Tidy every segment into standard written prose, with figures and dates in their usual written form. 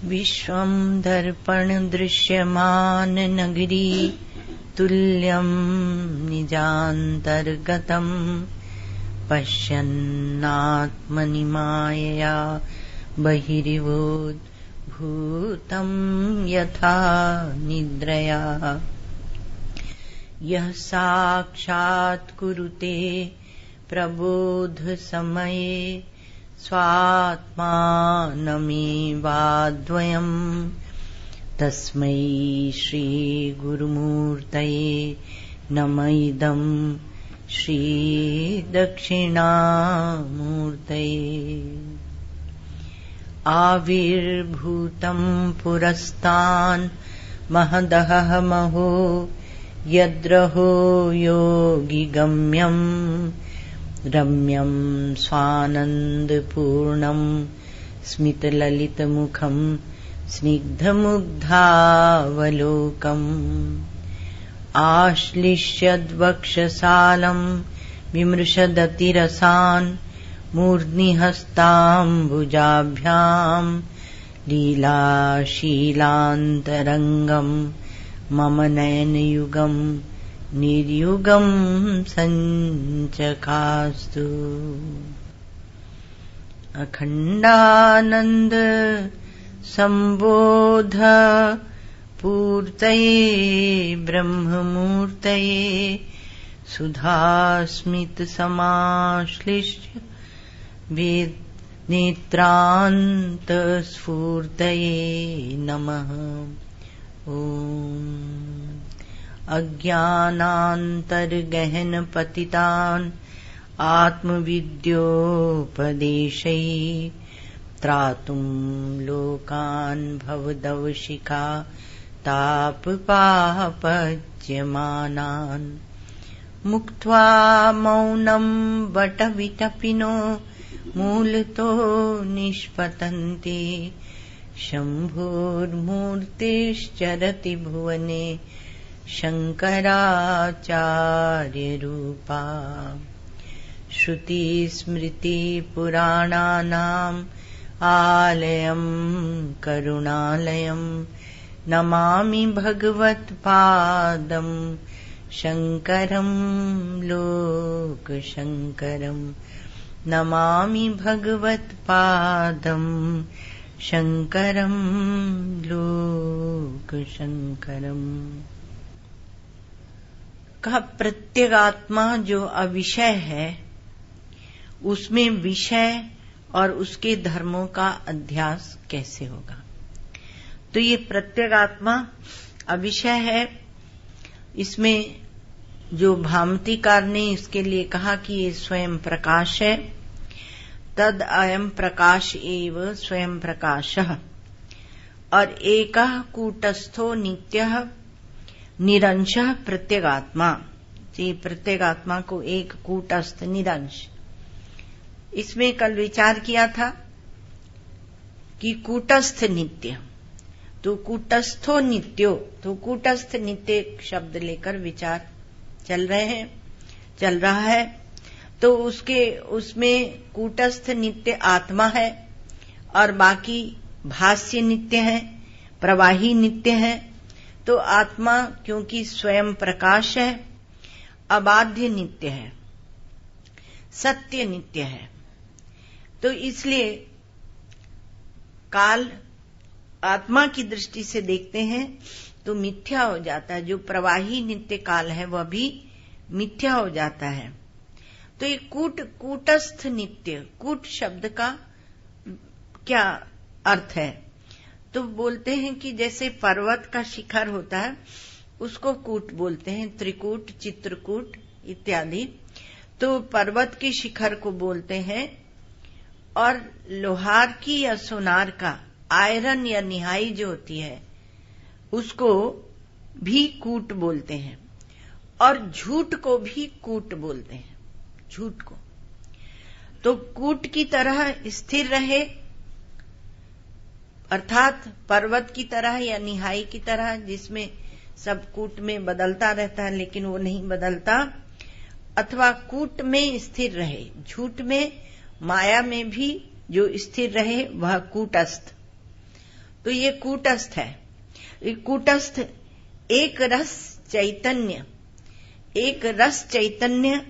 विश्वं दर्पण दृश्यमान नगरी तुल्यं निजान्तर्गतं पश्यन्नात्मनि मायया बहिरिवोद्भूतं यथा निद्रया यः साक्षात् कुरुते प्रबोधसमये स्वात्मानमेवाद्वयम् तस्मै श्रीगुरुमूर्तये नम इदं श्रीदक्षिणामूर्तये आविर्भूतं पुरस्तान् महदहः महो यद्रहो योगिगम्यम् रम्यं स्वानन्दपूर्णं स्मितललितमुखं स्निग्धमुग्धावलोकम् आश्लिष्यद्वक्षसालं विमृशदतिरसान् मूर्ध्निहस्ताम्बुजाभ्यां लीलाशीलान्तरङ्गं मम नयनयुगं निर्युगं सञ्चकास्तु अखण्डानन्द सम्बोध पूर्तये ब्रह्ममूर्तये सुधास्मित समाश्लिष्य वेदनेत्रान्त स्फूर्तये नमः। ॐ अज्ञानान्तर्गहन पतितान् आत्मविद्योपदेशै त्रातुं लोकान् भवदवशिखा तापपापज्यमानान् मुक्त्वा मौनं वटविटपिनो मूलतो निष्पतन्ति शम्भोर्मूर्तिश्चरति भुवने शङ्कराचार्यरूपा श्रुतिस्मृतिपुराणानाम् आलयं करुणालयं नमामि भगवत्पादं शङ्करं लोकशङ्करं नमामि भगवत्पादं शङ्करं लोकशङ्करम्। कहा प्रत्यगात्मा जो अविषय है उसमें विषय और उसके धर्मों का अध्यास कैसे होगा। तो ये प्रत्यगात्मा अविषय है। इसमें जो भामतीकार ने इसके लिए कहा कि ये स्वयं प्रकाश है। तद अयम प्रकाश एव स्वयं प्रकाशः और एकः कूटस्थो नित्यः निरंशः प्रत्यगात्मा। ये प्रत्यगात्मा को एक कूटस्थ निरंश। इसमें कल विचार किया था कि कूटस्थ नित्य, तो कूटस्थो नित्यो, तो कूटस्थ नित्य शब्द लेकर विचार चल रहा है। तो उसमें कूटस्थ नित्य आत्मा है और बाकी भाष्य नित्य है, प्रवाही नित्य है। तो आत्मा क्योंकि स्वयं प्रकाश है, अबाध्य नित्य है, सत्य नित्य है, तो इसलिए काल आत्मा की दृष्टि से देखते हैं तो मिथ्या हो जाता है। जो प्रवाही नित्य काल है वह भी मिथ्या हो जाता है। तो ये कूटस्थ नित्य, कूट शब्द का क्या अर्थ है? तो बोलते हैं कि जैसे पर्वत का शिखर होता है उसको कूट बोलते हैं, त्रिकूट, चित्रकूट इत्यादि। तो पर्वत के शिखर को बोलते हैं और लोहार की या सोनार का आयरन या निहाई जो होती है उसको भी कूट बोलते हैं और झूठ को भी कूट बोलते हैं, झूठ को। तो कूट की तरह स्थिर रहे अर्थात पर्वत की तरह या निहाई की तरह जिसमें सब कूट में बदलता रहता है लेकिन वो नहीं बदलता, अथवा कूट में स्थिर रहे, झूठ में माया में भी जो स्थिर रहे वह कूटस्थ। तो ये कूटस्थ है। ये कूटस्थ एक रस चैतन्य, एक रस चैतन्य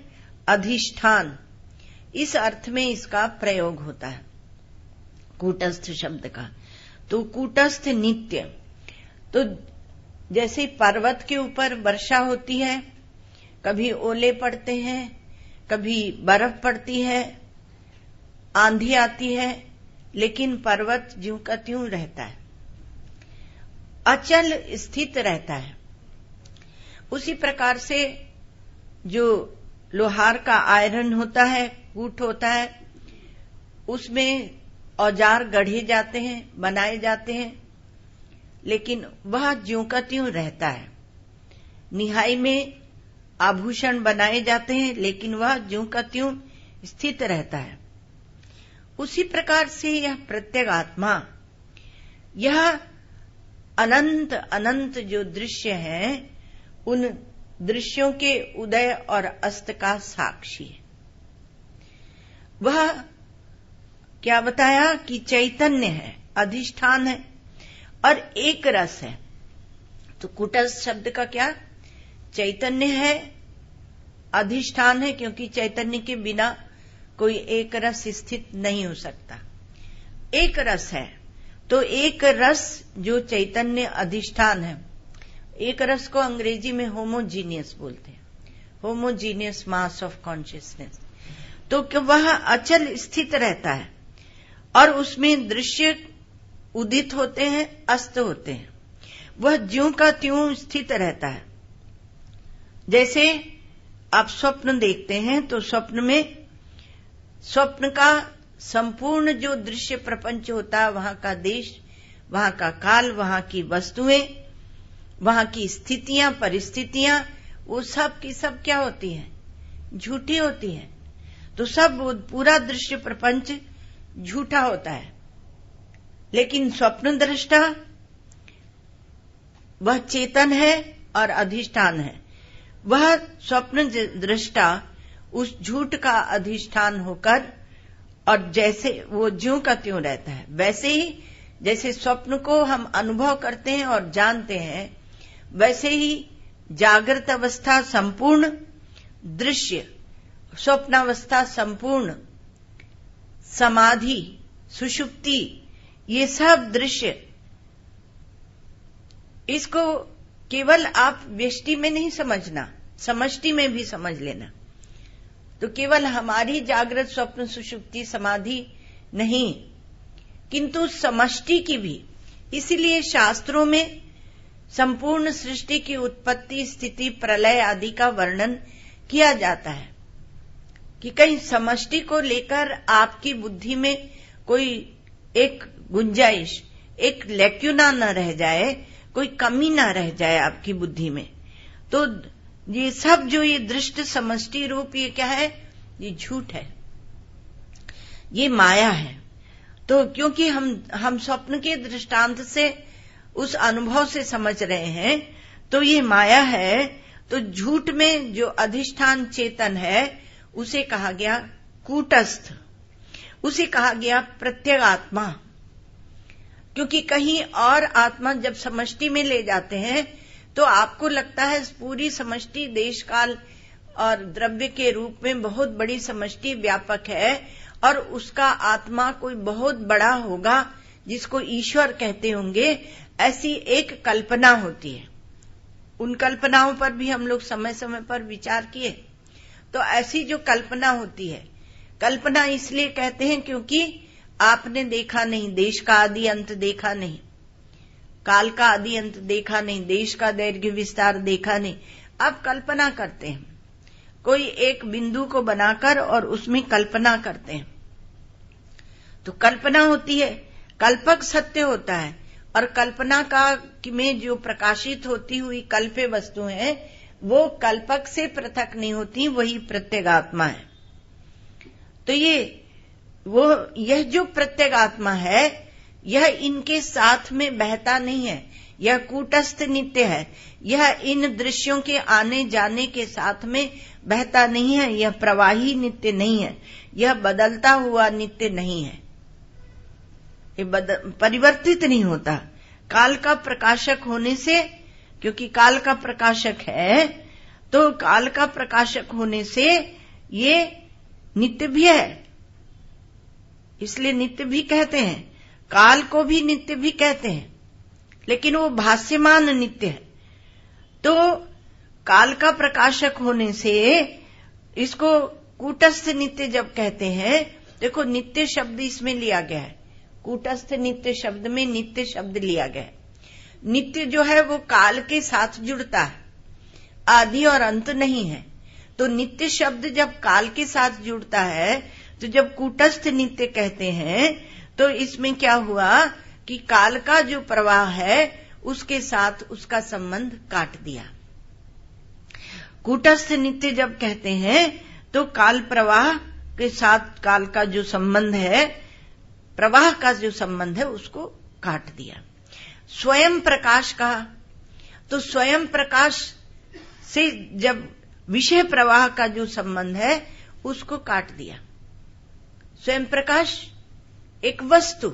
अधिष्ठान, इस अर्थ में इसका प्रयोग होता है कूटस्थ शब्द का। तो कूटस्थ नित्य, तो जैसे पर्वत के ऊपर वर्षा होती है, कभी ओले पड़ते हैं, कभी बर्फ पड़ती है, आंधी आती है, लेकिन पर्वत ज्यों का त्यों रहता है, अचल स्थित रहता है। उसी प्रकार से जो लोहार का आयरन होता है, कूट होता है, उसमें औजार गढ़े जाते हैं, बनाए जाते हैं, लेकिन वह ज्यों का त्यों रहता है। निहाई में आभूषण बनाए जाते हैं, लेकिन वह ज्यों का त्यों स्थित रहता है। उसी प्रकार से यह प्रत्यगात्मा, यह अनंत अनंत जो दृश्य हैं, उन दृश्यों के उदय और अस्त का साक्षी है। वह क्या बताया कि चैतन्य है, अधिष्ठान है और एक रस है। तो कूटस्थ शब्द का क्या, चैतन्य है, अधिष्ठान है, क्योंकि चैतन्य के बिना कोई एक रस स्थित नहीं हो सकता। एक रस है, तो एक रस जो चैतन्य अधिष्ठान है, एक रस को अंग्रेजी में होमोजीनियस बोलते हैं, होमोजीनियस मास ऑफ कॉन्शियसनेस। तो कि वह अचल स्थित रहता है और उसमें दृश्य उदित होते हैं, अस्त होते हैं, वह ज्यों का त्यों स्थित रहता है। जैसे आप स्वप्न देखते हैं, तो स्वप्न में स्वप्न का संपूर्ण जो दृश्य प्रपंच होता है, वहां का देश, वहां का काल, वहां की वस्तुएं, वहां की स्थितियां, परिस्थितियां, वो सब की सब क्या होती हैं, झूठी होती हैं। तो सब पूरा दृश्य प्रपंच झूठा होता है। लेकिन स्वप्न दृष्टा वह चेतन है और अधिष्ठान है। वह स्वप्न दृष्टा उस झूठ का अधिष्ठान होकर, और जैसे वो ज्यों का त्यों रहता है, वैसे ही जैसे स्वप्न को हम अनुभव करते हैं और जानते हैं, वैसे ही जागृत अवस्था संपूर्ण दृश्य, स्वप्नावस्था संपूर्ण, समाधि, सुषुप्ति, ये सब दृश्य, इसको केवल आप व्यष्टि में नहीं समझना, समष्टि में भी समझ लेना। तो केवल हमारी जागृत स्वप्न सुषुप्ति समाधि नहीं, किंतु समष्टि की भी। इसलिए शास्त्रों में संपूर्ण सृष्टि की उत्पत्ति, स्थिति, प्रलय आदि का वर्णन किया जाता है कि कहीं समष्टि को लेकर आपकी बुद्धि में कोई एक गुंजाइश, एक लैक्यूना न रह जाए, कोई कमी न रह जाए आपकी बुद्धि में। तो ये सब जो ये दृष्ट समष्टि रूप, ये क्या है, ये झूठ है, ये माया है। तो क्योंकि हम स्वप्न के दृष्टांत से, उस अनुभव से समझ रहे हैं, तो ये माया है। तो झूठ में जो अधिष्ठान चेतन है, उसे कहा गया कूटस्थ, उसे कहा गया प्रत्यगात्मा। क्योंकि कहीं और आत्मा जब समष्टि में ले जाते हैं, तो आपको लगता है पूरी समष्टि देश काल और द्रव्य के रूप में बहुत बड़ी समष्टि व्यापक है, और उसका आत्मा कोई बहुत बड़ा होगा, जिसको ईश्वर कहते होंगे, ऐसी एक कल्पना होती है। उन कल्पनाओं पर भी हम लोग समय समय पर विचार किए। तो ऐसी जो कल्पना होती है, कल्पना इसलिए कहते हैं क्योंकि आपने देखा नहीं, देश का आदि अंत देखा नहीं, काल का आदि अंत देखा नहीं, देश का दैर्घ्य विस्तार देखा नहीं। आप कल्पना करते हैं, कोई एक बिंदु को बनाकर और उसमें कल्पना करते हैं। तो कल्पना होती है, कल्पक सत्य होता है, और कल्पना का में जो प्रकाशित होती हुई कल्प्य वस्तु है, वो कल्पक से पृथक नहीं होती, वही प्रत्यगात्मा है। तो यह जो प्रत्यगात्मा है, यह इनके साथ में बहता नहीं है, यह कूटस्थ नित्य है, यह इन दृश्यों के आने जाने के साथ में बहता नहीं है, यह प्रवाही नित्य नहीं है, यह बदलता हुआ नित्य नहीं है। ये परिवर्तित नहीं होता। काल का प्रकाशक होने से, क्योंकि काल का प्रकाशक है, तो काल का प्रकाशक होने से ये नित्य भी है, इसलिए नित्य भी कहते हैं, काल को भी नित्य भी कहते हैं, लेकिन वो भास्यमान नित्य है। तो काल का प्रकाशक होने से इसको कूटस्थ नित्य जब कहते हैं, देखो नित्य शब्द इसमें लिया गया है, कूटस्थ नित्य शब्द में नित्य शब्द लिया गया है। नित्य जो है वो काल के साथ जुड़ता है, आदि और अंत नहीं है। तो नित्य शब्द जब काल के साथ जुड़ता है, तो जब कूटस्थ नित्य कहते हैं, तो इसमें क्या हुआ कि काल का जो प्रवाह है उसके साथ उसका संबंध काट दिया। कूटस्थ नित्य जब कहते हैं तो काल प्रवाह के साथ काल का जो संबंध है, प्रवाह का जो संबंध है, उसको काट दिया। स्वयं प्रकाश कहा, तो स्वयं प्रकाश से जब विषय प्रवाह का जो संबंध है उसको काट दिया। स्वयं प्रकाश एक वस्तु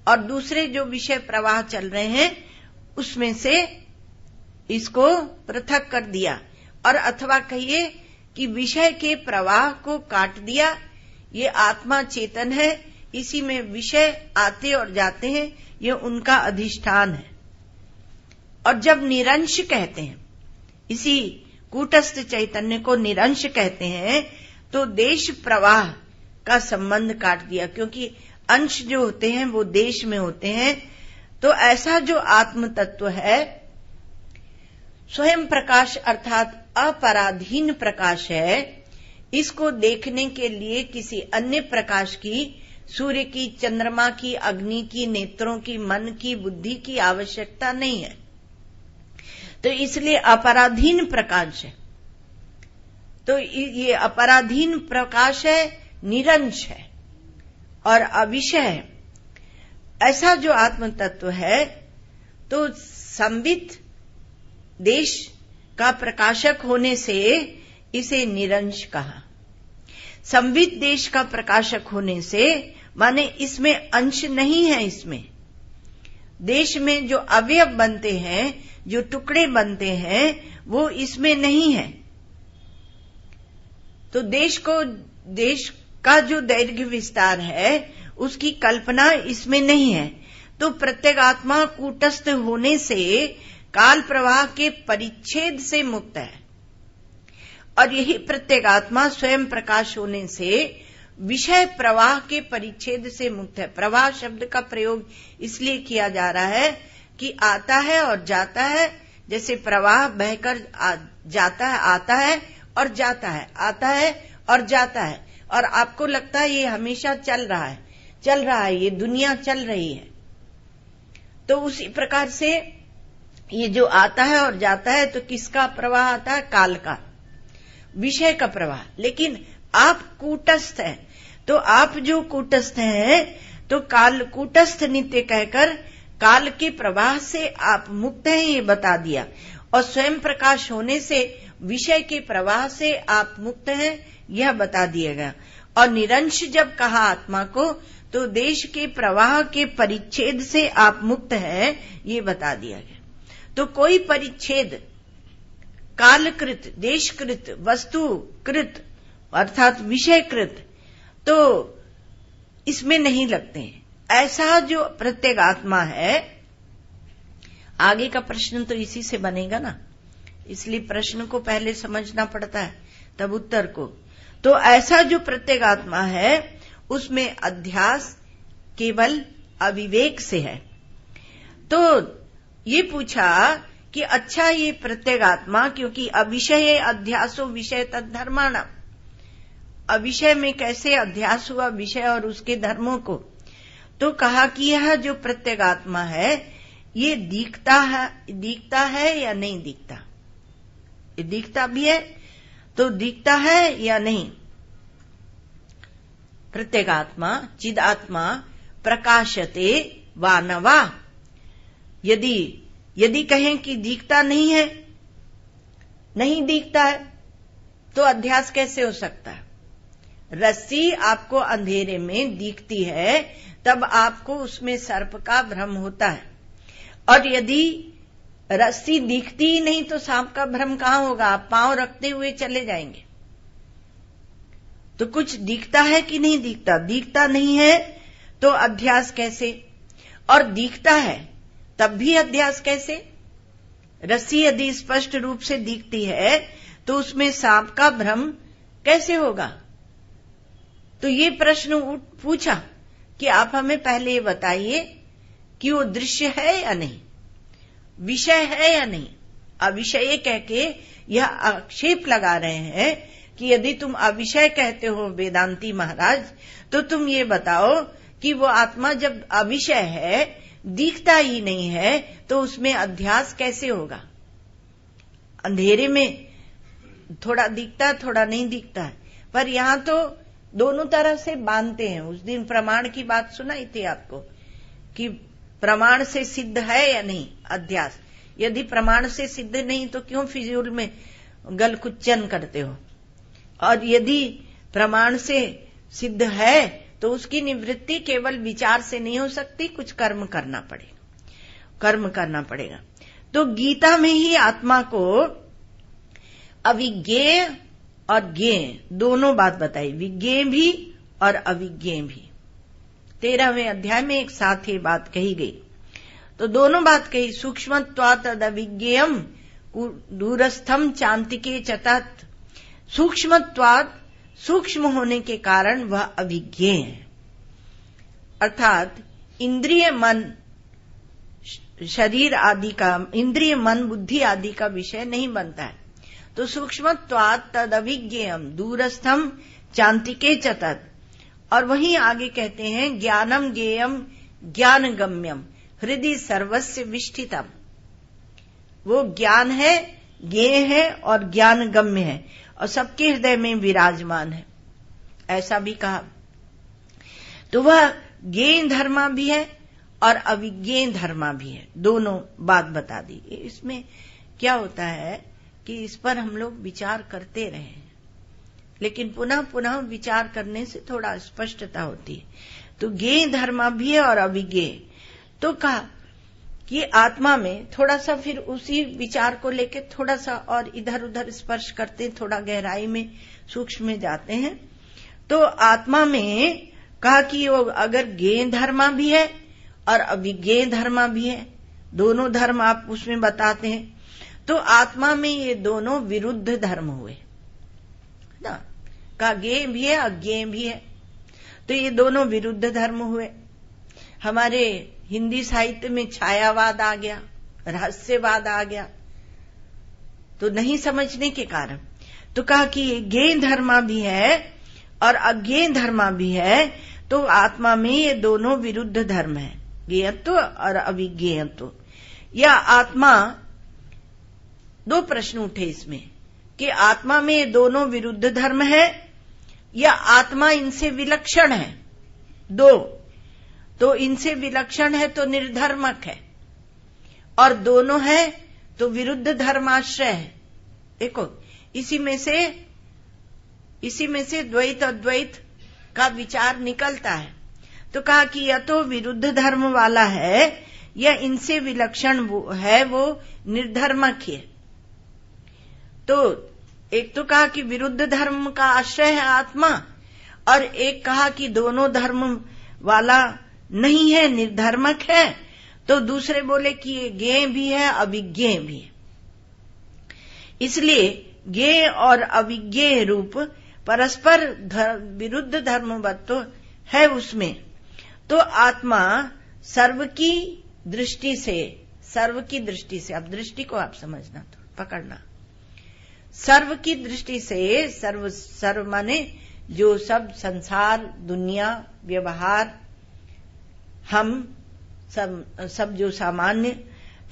और दूसरे जो विषय प्रवाह चल रहे हैं उसमें से इसको पृथक कर दिया, और अथवा कहिए कि विषय के प्रवाह को काट दिया। ये आत्मा चेतन है, इसी में विषय आते और जाते हैं, ये उनका अधिष्ठान है। और जब निरंश कहते हैं, इसी कूटस्थ चैतन्य को निरंश कहते हैं, तो देश प्रवाह का संबंध काट दिया, क्योंकि अंश जो होते हैं वो देश में होते हैं। तो ऐसा जो आत्म तत्व है, स्वयं प्रकाश अर्थात अपराधीन प्रकाश है, इसको देखने के लिए किसी अन्य प्रकाश की, सूर्य की, चंद्रमा की, अग्नि की, नेत्रों की, मन की, बुद्धि की आवश्यकता नहीं है। तो इसलिए अपराधीन प्रकाश है। तो ये अपराधीन प्रकाश है, निरंश है और अविषय है। ऐसा जो आत्म तत्व है, तो संवित देश का प्रकाशक होने से इसे निरंश कहा। संवित देश का प्रकाशक होने से माने इसमें अंश नहीं है। इसमें देश में जो अवयव बनते हैं, जो टुकड़े बनते हैं, वो इसमें नहीं है। तो देश का जो दैर्घ्य विस्तार है उसकी कल्पना इसमें नहीं है। तो प्रत्यगात्मा कूटस्थ होने से काल प्रवाह के परिच्छेद से मुक्त है, और यही प्रत्यगात्मा स्वयं प्रकाश होने से विषय प्रवाह के परिच्छेद से मुक्त है। प्रवाह शब्द का प्रयोग इसलिए किया जा रहा है कि आता है और जाता है, जैसे प्रवाह बहकर जाता है, आता है और जाता है, आता है और जाता है, और आपको लगता है ये हमेशा चल रहा है, ये दुनिया चल रही है। तो उसी प्रकार से ये जो आता है और जाता है, तो किसका प्रवाह आता है? काल का, विषय का प्रवाह। लेकिन आप कूटस्थ हैं, तो आप जो कूटस्थ हैं, तो काल कूटस्थ नित्य कहकर काल के प्रवाह से आप मुक्त हैं, ये बता दिया। और स्वयं प्रकाश होने से विषय के प्रवाह से आप मुक्त हैं, यह बता दिया गया। और निरंश जब कहा आत्मा को, तो देश के प्रवाह के परिच्छेद से आप मुक्त हैं, ये बता दिया गया। तो कोई परिच्छेद कालकृत, देशकृत, वस्तुकृत अर्थात विषयकृत तो इसमें नहीं लगते हैं। ऐसा जो प्रत्यगात्मा है, आगे का प्रश्न तो इसी से बनेगा ना, इसलिए प्रश्न को पहले समझना पड़ता है तब उत्तर को। तो ऐसा जो प्रत्यगात्मा है उसमें अध्यास केवल अविवेक से है। तो ये पूछा कि अच्छा ये प्रत्यगात्मा, क्योंकि अविषय अध्यासो विषय तद्धर्माणा, अविषय में कैसे अध्यास हुआ विषय और उसके धर्मों को। तो कहा कि यह जो प्रत्यगात्मा है ये दिखता है या नहीं दिखता? ये दिखता भी है, तो दिखता है या नहीं? प्रत्यगात्मा चिदात्मा प्रकाशते वा न वा। यदि कहें कि दिखता नहीं है, नहीं दिखता है, तो अध्यास कैसे हो सकता है? रस्सी आपको अंधेरे में दिखती है, तब आपको उसमें सर्प का भ्रम होता है। और यदि रस्सी दिखती ही नहीं तो सांप का भ्रम कहां होगा? आप पांव रखते हुए चले जाएंगे तो कुछ दिखता है कि नहीं दिखता? दिखता नहीं है तो अध्यास कैसे? और दिखता है तब भी अध्यास कैसे? रस्सी यदि स्पष्ट रूप से दिखती है तो उसमें सांप का भ्रम कैसे होगा? तो ये प्रश्न पूछा कि आप हमें पहले ये बताइए कि वो दृश्य है या नहीं, विषय है या नहीं। अविषय कह के यह आक्षेप लगा रहे हैं कि यदि तुम अविषय कहते हो वेदांती महाराज, तो तुम ये बताओ कि वो आत्मा जब अविषय है, दिखता ही नहीं है, तो उसमें अध्यास कैसे होगा? अंधेरे में थोड़ा दिखता थोड़ा नहीं दिखता है, पर यहां तो दोनों तरह से बांधते हैं। उस दिन प्रमाण की बात सुनाई थी आपको कि प्रमाण से सिद्ध है या नहीं अध्यास। यदि प्रमाण से सिद्ध नहीं तो क्यों फिजूल में गलकुच्चन करते हो? और यदि प्रमाण से सिद्ध है तो उसकी निवृत्ति केवल विचार से नहीं हो सकती, कुछ कर्म करना पड़ेगा। तो गीता में ही आत्मा को अविज्ञेय और ज्ञेय दोनों बात बताई, विज्ञेय भी और अविज्ञेय भी। 13वें अध्याय में एक साथ ये बात कही गई। तो दोनों बात कही, सूक्ष्मत्वात् अविज्ञेयम दूरस्थम चांतिके च तत्। सूक्ष्मत्वात्, सूक्ष्म होने के कारण वह अविज्ञेय है, अर्थात इंद्रिय मन शरीर आदि का, इंद्रिय मन बुद्धि आदि का विषय नहीं बनता है। तो सूक्ष्मत्वात् तद अविज्ञेयम दूरस्थम चांतिके च तत्। और वहीं आगे कहते हैं ज्ञानम ज्ञेयम ज्ञान गम्यम हृदय सर्वस्य विष्ठितम। वो ज्ञान है, ज्ञेय है और ज्ञान गम्य है और सबके हृदय में विराजमान है, ऐसा भी कहा। तो वह ज्ञेय धर्मा भी है और अविज्ञेय धर्मा भी है, दोनों बात बता दी। इसमें क्या होता है कि इस पर हम लोग विचार करते रहे, लेकिन पुनः पुनः विचार करने से थोड़ा स्पष्टता होती है। तो ज्ञेय धर्मा भी है और अविज्ञेय। तो कहा कि आत्मा में थोड़ा सा फिर उसी विचार को लेकर थोड़ा सा और इधर उधर स्पर्श करते, थोड़ा गहराई में सूक्ष्म में जाते हैं। तो आत्मा में कहा कि वो अगर ज्ञेय धर्मा भी है और अविज्ञेय धर्मा भी है, दोनों धर्म आप उसमें बताते हैं। तो आत्मा में ये दोनों विरुद्ध धर्म हुए ना, का ज्ञेय भी है अज्ञेय भी है, तो ये दोनों विरुद्ध धर्म हुए। हमारे हिंदी साहित्य में छायावाद आ गया, रहस्यवाद आ गया, तो नहीं समझने के कारण। तो कहा कि ज्ञेय धर्मा भी है और अज्ञेय धर्मा भी है, तो आत्मा में ये दोनों विरुद्ध धर्म है, ज्ञेयत्व और अविज्ञेयत्व। या आत्मा, दो प्रश्न उठे इसमें कि आत्मा में ये दोनों विरुद्ध धर्म है या आत्मा इनसे विलक्षण है। दो, तो इनसे विलक्षण है तो निर्धर्मक है, और दोनों है तो विरुद्ध धर्माश्रय है। देखो इसी में से द्वैत अद्वैत का विचार निकलता है। तो कहा कि या तो विरुद्ध धर्म वाला है या इनसे विलक्षण है, वो निर्धर्मक है। तो एक तो कहा कि विरुद्ध धर्म का आश्रय है आत्मा, और एक कहा कि दोनों धर्म वाला नहीं है, निर्धर्मक है। तो दूसरे बोले कि ये ज्ञेय भी है अविज्ञेय भी है। इसलिए ज्ञेय और अविज्ञेय रूप परस्पर विरुद्ध धर्मवत्व है उसमें। तो आत्मा सर्व की दृष्टि से, अब दृष्टि को आप समझना, तो पकड़ना, सर्व की दृष्टि से, सर्व माने जो सब संसार, दुनिया, व्यवहार, हम सब जो सामान्य,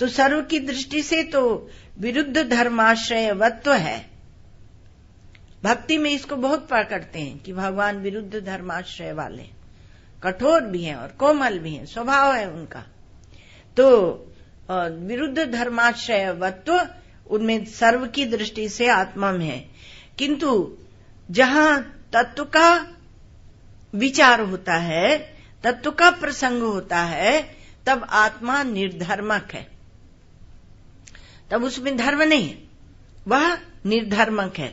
तो सर्व की दृष्टि से तो विरुद्ध धर्माश्रयवत्व है। भक्ति में इसको बहुत पकड़ते हैं कि भगवान विरुद्ध धर्माश्रय वाले, कठोर भी हैं और कोमल भी हैं, स्वभाव है उनका। तो विरुद्ध धर्माश्रयवत्व उनमें सर्व की दृष्टि से आत्मा में है, किंतु जहां तत्व का विचार होता है, तत्व का प्रसंग होता है, तब आत्मा निर्धर्मक है, तब उसमें धर्म नहीं है, वह निर्धर्मक है।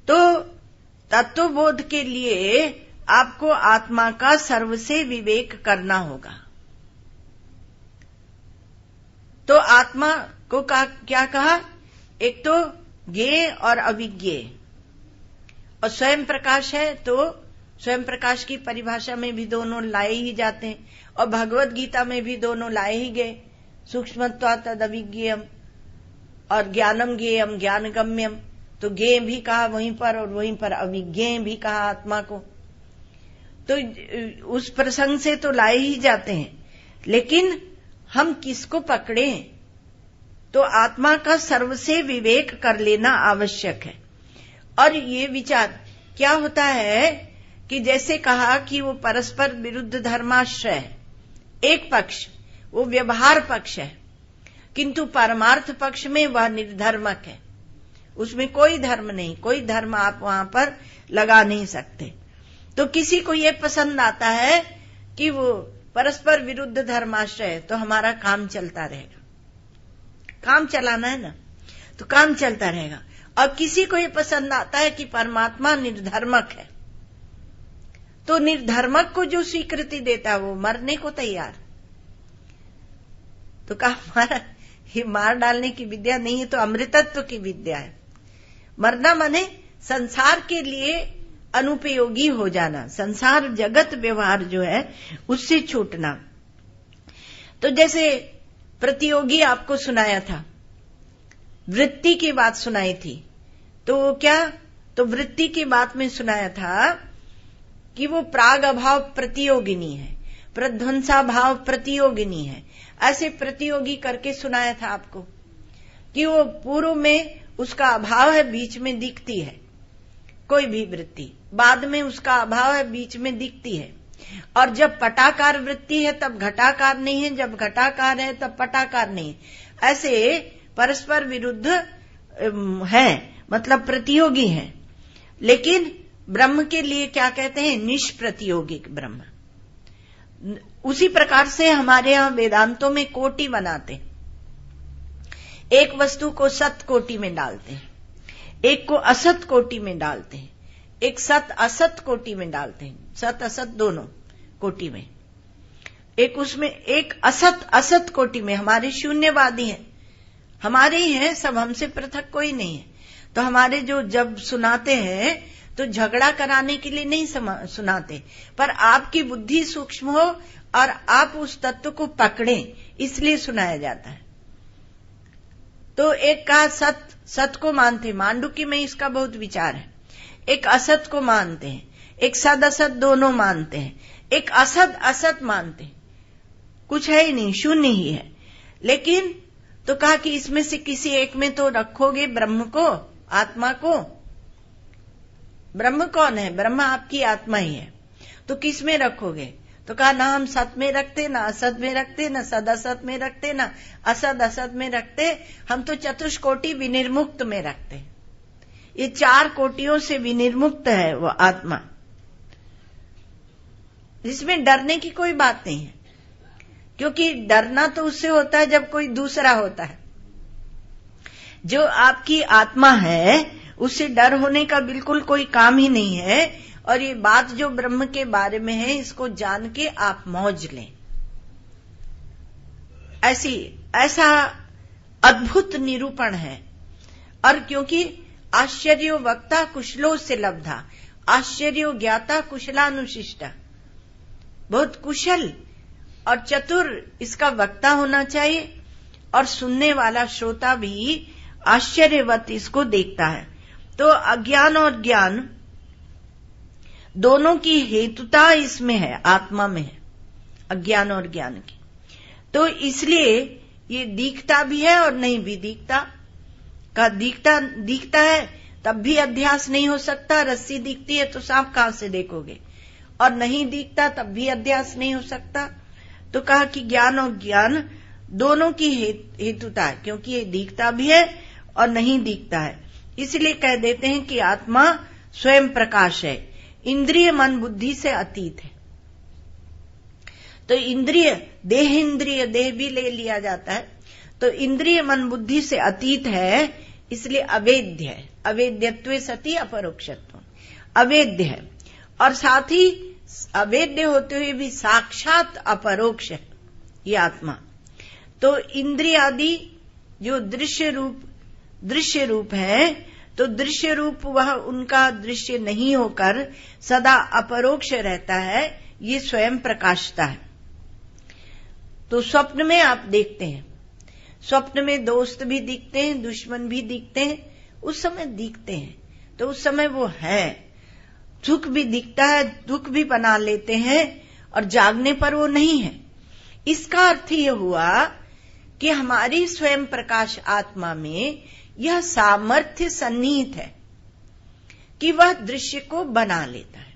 तो तत्वबोध के लिए आपको आत्मा का सर्व से विवेक करना होगा। तो आत्मा को क्या कहा? एक तो ज्ञेय और अविज्ञेय, और स्वयं प्रकाश है तो स्वयं प्रकाश की परिभाषा में भी दोनों लाए ही जाते हैं, और भगवत गीता में भी दोनों लाए ही गए, सूक्ष्मत्वात् तद अविज्ञेयम और ज्ञानम ज्ञेयम ज्ञानगम्यम। तो ज्ञेय भी कहा वहीं पर, और वहीं पर अविज्ञेय भी कहा आत्मा को। तो उस प्रसंग से तो लाए ही जाते हैं, लेकिन हम किसको पकड़ें? तो आत्मा का सर्व से विवेक कर लेना आवश्यक है। और ये विचार क्या होता है कि जैसे कहा कि वो परस्पर विरुद्ध धर्माश्रय है, एक पक्ष वो व्यवहार पक्ष है, किंतु परमार्थ पक्ष में वह निर्धर्मक है, उसमें कोई धर्म नहीं, कोई धर्म आप वहां पर लगा नहीं सकते। तो किसी को ये पसंद आता है कि वो परस्पर विरुद्ध धर्माश्रय है, तो हमारा काम चलता रहेगा, काम चलाना है ना, तो काम चलता रहेगा। और किसी को ये पसंद आता है कि परमात्मा निर्धर्मक है, तो निर्धर्मक को जो स्वीकृति देता है वो मरने को तैयार। तो कहा हमारा ये मार डालने की विद्या नहीं है, तो अमृतत्व की विद्या है। मरना माने संसार के लिए अनुपयोगी हो जाना, संसार जगत व्यवहार जो है उससे छूटना। तो जैसे प्रतियोगी आपको सुनाया था, वृत्ति की बात सुनाई थी, तो क्या, तो वृत्ति की बात में सुनाया था कि वो प्राग अभाव प्रतियोगिनी है, प्रध्वंसा भाव प्रतियोगिनी है, ऐसे प्रतियोगी करके सुनाया था आपको कि वो पूर्व में उसका अभाव है, बीच में दिखती है कोई भी वृत्ति, बाद में उसका अभाव है, बीच में दिखती है। और जब पटाकार वृत्ति है तब घटाकार नहीं है, जब घटाकार है तब पटाकार नहीं है। ऐसे परस्पर विरुद्ध है, मतलब प्रतियोगी है। लेकिन ब्रह्म के लिए क्या कहते हैं? निष्प्रतियोगिक ब्रह्म। उसी प्रकार से हमारे यहां वेदांतों में कोटि बनाते हैं, एक वस्तु को सत कोटि में डालते हैं, एक को असत कोटि में डालते हैं, एक सत असत कोटि में डालते हैं, सत असत दोनों कोटि में, एक उसमें एक असत असत कोटि में। हमारे शून्यवादी हैं, हमारे ही हैं सब, हमसे पृथक कोई नहीं है। तो हमारे जो जब सुनाते हैं तो झगड़ा कराने के लिए नहीं सुनाते, पर आपकी बुद्धि सूक्ष्म हो और आप उस तत्व को पकड़ें, इसलिए सुनाया जाता है। तो एक का सत को मानते, मांडुक्य में इसका बहुत विचार है। एक असत को मानते हैं, एक सद असत दोनों मानते हैं, एक असत असत मानते हैं, कुछ है ही नहीं, शून्य ही है। लेकिन तो कहा कि इसमें से किसी एक में तो रखोगे ब्रह्म को, आत्मा को। ब्रह्म कौन है? ब्रह्म आपकी आत्मा ही है, तो किस में रखोगे? तो कहा ना हम सत में रखते, ना असत में रखते, ना सद असत में रखते, ना असद असत में रखते, हम तो चतुष्कोटि विनिर्मुक्त में रखते। ये 4 कोटियों से विनिर्मुक्त है वो आत्मा, जिसमें डरने की कोई बात नहीं है, क्योंकि डरना तो उससे होता है जब कोई दूसरा होता है। जो आपकी आत्मा है उससे डर होने का बिल्कुल कोई काम ही नहीं है। और ये बात जो ब्रह्म के बारे में है, इसको जान के आप मौज लें। ऐसा अद्भुत निरूपण है। और क्योंकि आश्चर्यो वक्ता कुशलो से लब्धा, आश्चर्यो ज्ञाता कुशलानुशिष्टा, बहुत कुशल और चतुर इसका वक्ता होना चाहिए, और सुनने वाला श्रोता भी आश्चर्यवत इसको देखता है। तो अज्ञान और ज्ञान दोनों की हेतुता इसमें है, आत्मा में है, अज्ञान और ज्ञान की। तो इसलिए ये दिखता भी है और नहीं भी दिखता। का दिखता है तब भी अध्यास नहीं हो सकता, रस्सी दिखती है तो सांप कहां से देखोगे, और नहीं दिखता तब भी अध्यास नहीं हो सकता। तो कहा कि ज्ञान और ज्ञान दोनों की हेतुता है, क्योंकि ये दिखता भी है और नहीं दिखता है। इसलिए कह देते हैं कि आत्मा स्वयं प्रकाश है, इंद्रिय मन बुद्धि से अतीत है। तो इंद्रिय देह भी ले लिया जाता है, तो इंद्रिय मन बुद्धि से अतीत है, इसलिए अवेद्य है। अवेद्यत्वे सति अपरोक्षत्व, अवेद्य है और साथ ही अवेद्य होते हुए भी साक्षात अपरोक्ष है ये आत्मा। तो इंद्रिय आदि जो दृश्य रूप है, तो दृश्य रूप वह उनका दृश्य नहीं होकर सदा अपरोक्ष रहता है, ये स्वयं प्रकाशता है। तो स्वप्न में आप देखते हैं, स्वप्न में दोस्त भी दिखते हैं, दुश्मन भी दिखते हैं, उस समय दिखते हैं तो उस समय वो है। सुख भी दिखता है, दुख भी बना लेते हैं और जागने पर वो नहीं है। इसका अर्थ ये हुआ कि हमारी स्वयं प्रकाश आत्मा में यह सामर्थ्य सन्निहित है कि वह दृश्य को बना लेता है।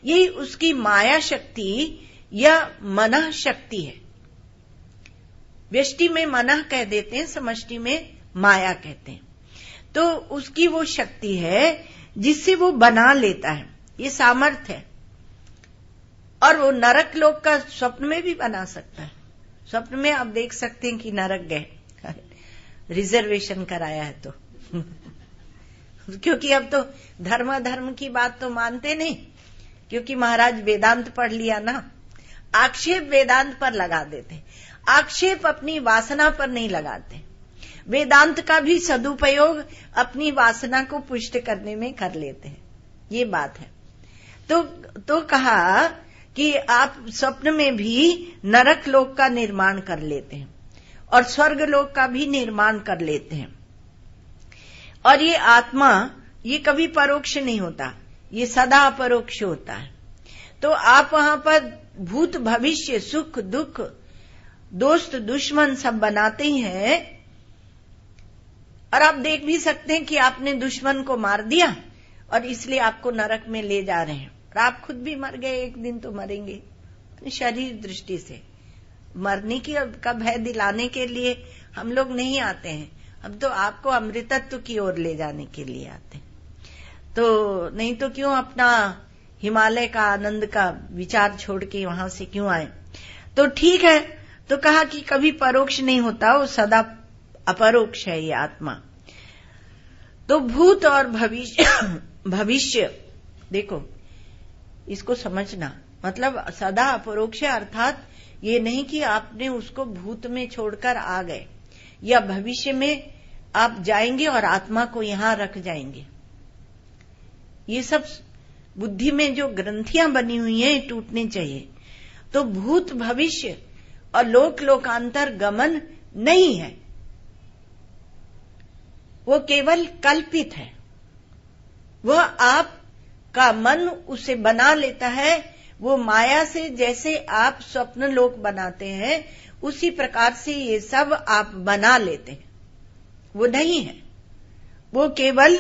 यही उसकी माया शक्ति या मनः शक्ति है। व्यष्टि में मनः कह देते हैं, समष्टि में माया कहते हैं। तो उसकी वो शक्ति है जिससे वो बना लेता है, ये सामर्थ्य है। और वो नरक लोक का स्वप्न में भी बना सकता है। स्वप्न में आप देख सकते हैं कि नरक गए, रिजर्वेशन कराया है तो क्योंकि अब तो धर्म की बात तो मानते नहीं, क्योंकि महाराज वेदांत पढ़ लिया ना। आक्षेप वेदांत पर लगा देते, आक्षेप अपनी वासना पर नहीं लगाते। वेदांत का भी सदुपयोग अपनी वासना को पुष्ट करने में कर लेते हैं, ये बात है। तो कहा कि आप स्वप्न में भी नरक लोक का निर्माण कर लेते हैं और स्वर्ग लोक का भी निर्माण कर लेते हैं। और ये आत्मा ये कभी परोक्ष नहीं होता, ये सदा अपरोक्ष होता है। तो आप वहां पर भूत भविष्य सुख दुख दोस्त दुश्मन सब बनाते ही हैं। और आप देख भी सकते हैं कि आपने दुश्मन को मार दिया और इसलिए आपको नरक में ले जा रहे हैं, और आप खुद भी मर गए, एक दिन तो मरेंगे। शरीर दृष्टि से मरने की का भय दिलाने के लिए हम लोग नहीं आते हैं, हम तो आपको अमृतत्व की ओर ले जाने के लिए आते हैं। तो नहीं तो क्यों अपना हिमालय का आनंद का विचार छोड़ के वहां से क्यों आए। तो ठीक है, तो कहा कि कभी परोक्ष नहीं होता, वो सदा अपरोक्ष है ये आत्मा। तो भूत और भविष्य देखो, इसको समझना, मतलब सदा अपरोक्ष है, अर्थात ये नहीं कि आपने उसको भूत में छोड़कर आ गए या भविष्य में आप जाएंगे और आत्मा को यहां रख जाएंगे। ये सब बुद्धि में जो ग्रंथियां बनी हुई हैं टूटनी चाहिए। तो भूत भविष्य और लोक लोकांतर गमन नहीं है, वो केवल कल्पित है। वह आपका मन उसे बना लेता है। वो माया से जैसे आप स्वप्न लोक बनाते हैं उसी प्रकार से ये सब आप बना लेते हैं। वो नहीं है, वो केवल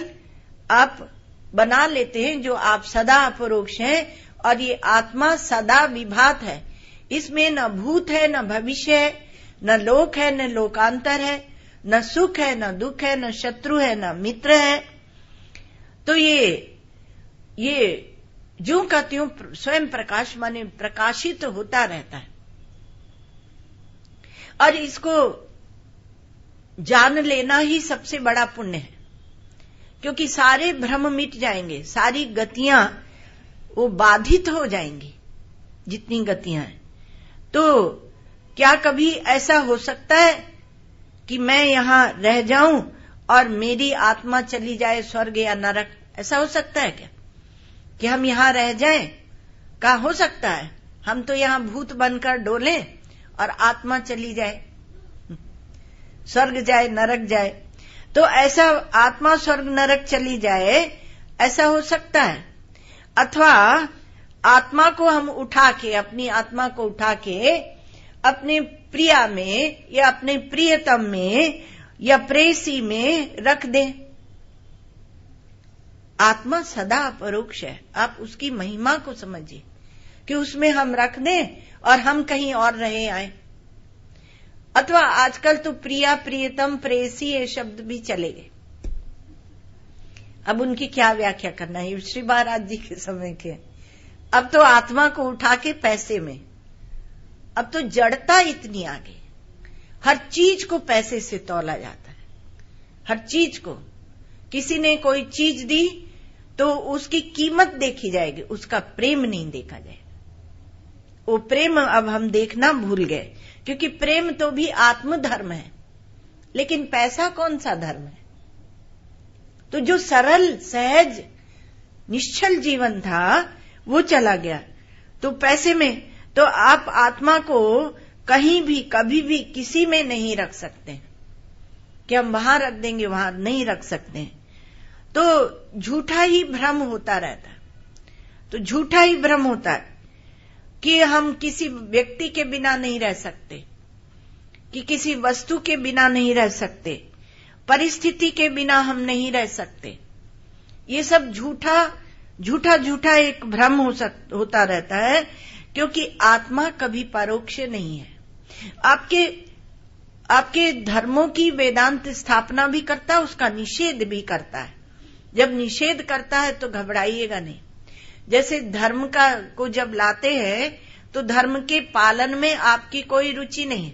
आप बना लेते हैं, जो आप सदा अपरोक्ष हैं। और ये आत्मा सदा विभात है, इसमें न भूत है, न भविष्य है, न लोक है, न लोकांतर है, न सुख है, न दुख है, न शत्रु है, न मित्र है। तो ये जो का त्यों स्वयं प्रकाश माने प्रकाशित होता रहता है। और इसको जान लेना ही सबसे बड़ा पुण्य है, क्योंकि सारे भ्रम मिट जाएंगे, सारी गतियां वो बाधित हो जाएंगी, जितनी गतियां हैं। तो क्या कभी ऐसा हो सकता है कि मैं यहां रह जाऊं और मेरी आत्मा चली जाए स्वर्ग या नरक? ऐसा हो सकता है क्या कि हम यहां रह जाएं? क्या हो सकता है? हम तो यहां भूत बनकर डोलें और आत्मा चली जाए, स्वर्ग जाए नरक जाए। तो ऐसा आत्मा स्वर्ग नरक चली जाए, ऐसा हो सकता है? अथवा आत्मा को हम उठा के, अपनी आत्मा को उठा के अपने प्रिया में या अपने प्रियतम में या प्रेसी में रख दें। आत्मा सदा अपरोक्ष है, आप उसकी महिमा को समझिए कि उसमें हम रख दें और हम कहीं और रहे आए। अथवा आजकल तो प्रिया प्रियतम प्रेसी ये शब्द भी चले गए। अब उनकी क्या व्याख्या करना है, श्री महाराज जी के समय के। अब तो आत्मा को उठा के पैसे में, अब तो जड़ता इतनी आ गई, हर चीज को पैसे से तौला जाता है। हर चीज को, किसी ने कोई चीज दी तो उसकी कीमत देखी जाएगी, उसका प्रेम नहीं देखा जाएगा। वो प्रेम अब हम देखना भूल गए, क्योंकि प्रेम तो भी आत्मधर्म है, लेकिन पैसा कौन सा धर्म है। तो जो सरल सहज निश्चल जीवन था वो चला गया। तो पैसे में तो आप आत्मा को कहीं भी कभी भी किसी में नहीं रख सकते कि हम वहां रख देंगे, वहां नहीं रख सकते। तो झूठा ही भ्रम होता रहता है। तो झूठा ही भ्रम होता है कि हम किसी व्यक्ति के बिना नहीं रह सकते, कि किसी वस्तु के बिना नहीं रह सकते, परिस्थिति के बिना हम नहीं रह सकते। ये सब झूठा एक भ्रम होता रहता है, क्योंकि आत्मा कभी परोक्ष नहीं है। आपके धर्मों की वेदांत स्थापना भी करता है, उसका निषेध भी करता है। जब निषेध करता है तो घबराइएगा नहीं। जैसे धर्म को जब लाते हैं तो धर्म के पालन में आपकी कोई रुचि नहीं।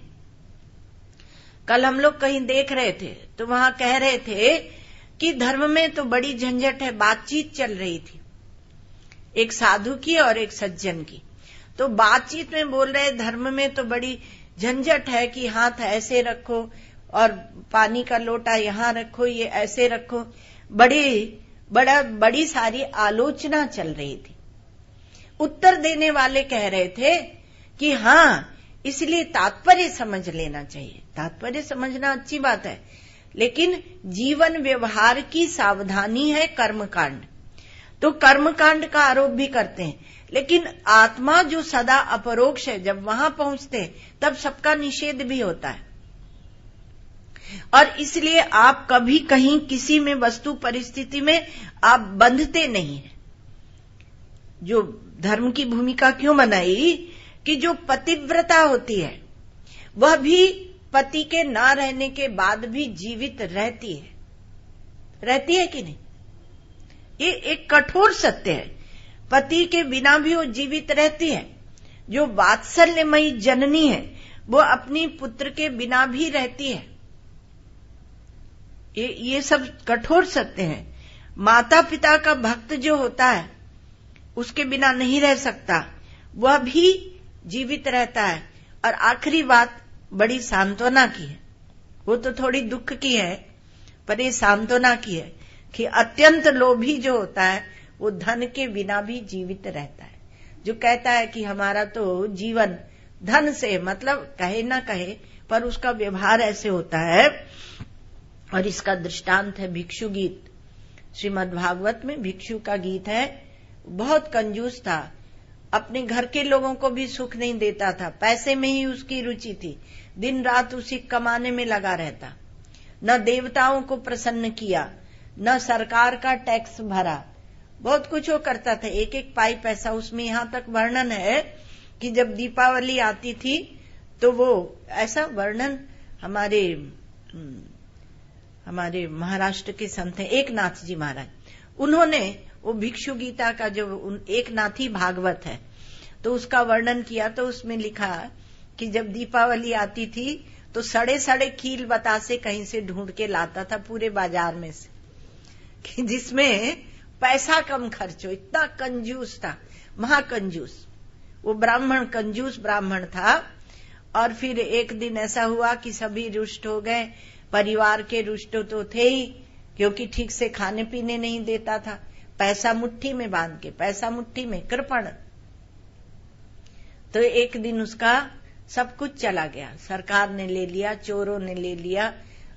कल हम लोग कहीं देख रहे थे तो वहां कह रहे थे कि धर्म में तो बड़ी झंझट है। बातचीत चल रही थी एक साधु की और एक सज्जन की। तो बातचीत में बोल रहे धर्म में तो बड़ी झंझट है कि हाथ ऐसे रखो और पानी का लोटा यहां रखो, ये ऐसे रखो। बड़ी सारी आलोचना चल रही थी। उत्तर देने वाले कह रहे थे कि हाँ, इसलिए तात्पर्य समझ लेना चाहिए। तात्पर्य समझना अच्छी बात है, लेकिन जीवन व्यवहार की सावधानी है कर्मकांड। तो कर्मकांड का आरोप भी करते हैं, लेकिन आत्मा जो सदा अपरोक्ष है, जब वहां पहुंचते तब सबका निषेध भी होता है। और इसलिए आप कभी कहीं किसी में वस्तु परिस्थिति में आप बंधते नहीं हैं। जो धर्म की भूमिका क्यों बनाई कि जो पतिव्रता होती है वह भी पति के ना रहने के बाद भी जीवित रहती है कि नहीं। ये एक कठोर सत्य है। पति के बिना भी वो जीवित रहती है। जो वात्सल्यमयी जननी है वो अपनी पुत्र के बिना भी रहती है। ये सब कठोर सत्य है। माता पिता का भक्त जो होता है उसके बिना नहीं रह सकता, वह भी जीवित रहता है। और आखिरी बात बड़ी सांत्वना की है, वो तो थोड़ी दुख की है, पर ये सांत्वना की है कि अत्यंत लोभी जो होता है वो धन के बिना भी जीवित रहता है। जो कहता है कि हमारा तो जीवन धन से, मतलब कहे ना कहे पर उसका व्यवहार ऐसे होता है। और इसका दृष्टांत है भिक्षु गीत। श्रीमद् भागवत में भिक्षु का गीत है। बहुत कंजूस था, अपने घर के लोगों को भी सुख नहीं देता था, पैसे में ही उसकी रुचि थी, दिन रात उसी कमाने में लगा रहता। न देवताओं को प्रसन्न किया, न सरकार का टैक्स भरा, बहुत कुछ वो करता था। एक एक पाई पैसा। उसमें यहां तक वर्णन है कि जब दीपावली आती थी तो वो ऐसा वर्णन हमारे महाराष्ट्र के संत हैं एकनाथ जी महाराज, उन्होंने वो भिक्षु गीता का जो एकनाथी भागवत है तो उसका वर्णन किया। तो उसमें लिखा कि जब दीपावली आती थी तो सड़े सड़े कील बतासे कहीं से ढूंढ के लाता था पूरे बाजार में से, कि जिसमें पैसा कम खर्च हो। इतना कंजूस था, महाकंजूस। वो ब्राह्मण कंजूस ब्राह्मण था। और फिर एक दिन ऐसा हुआ कि सभी रुष्ट हो गए। परिवार के रुष्ट तो थे ही, क्योंकि ठीक से खाने पीने नहीं देता था। पैसा मुट्ठी में बांध के, पैसा मुट्ठी में, कृपण। तो एक दिन उसका सब कुछ चला गया। सरकार ने ले लिया, चोरों ने ले लिया,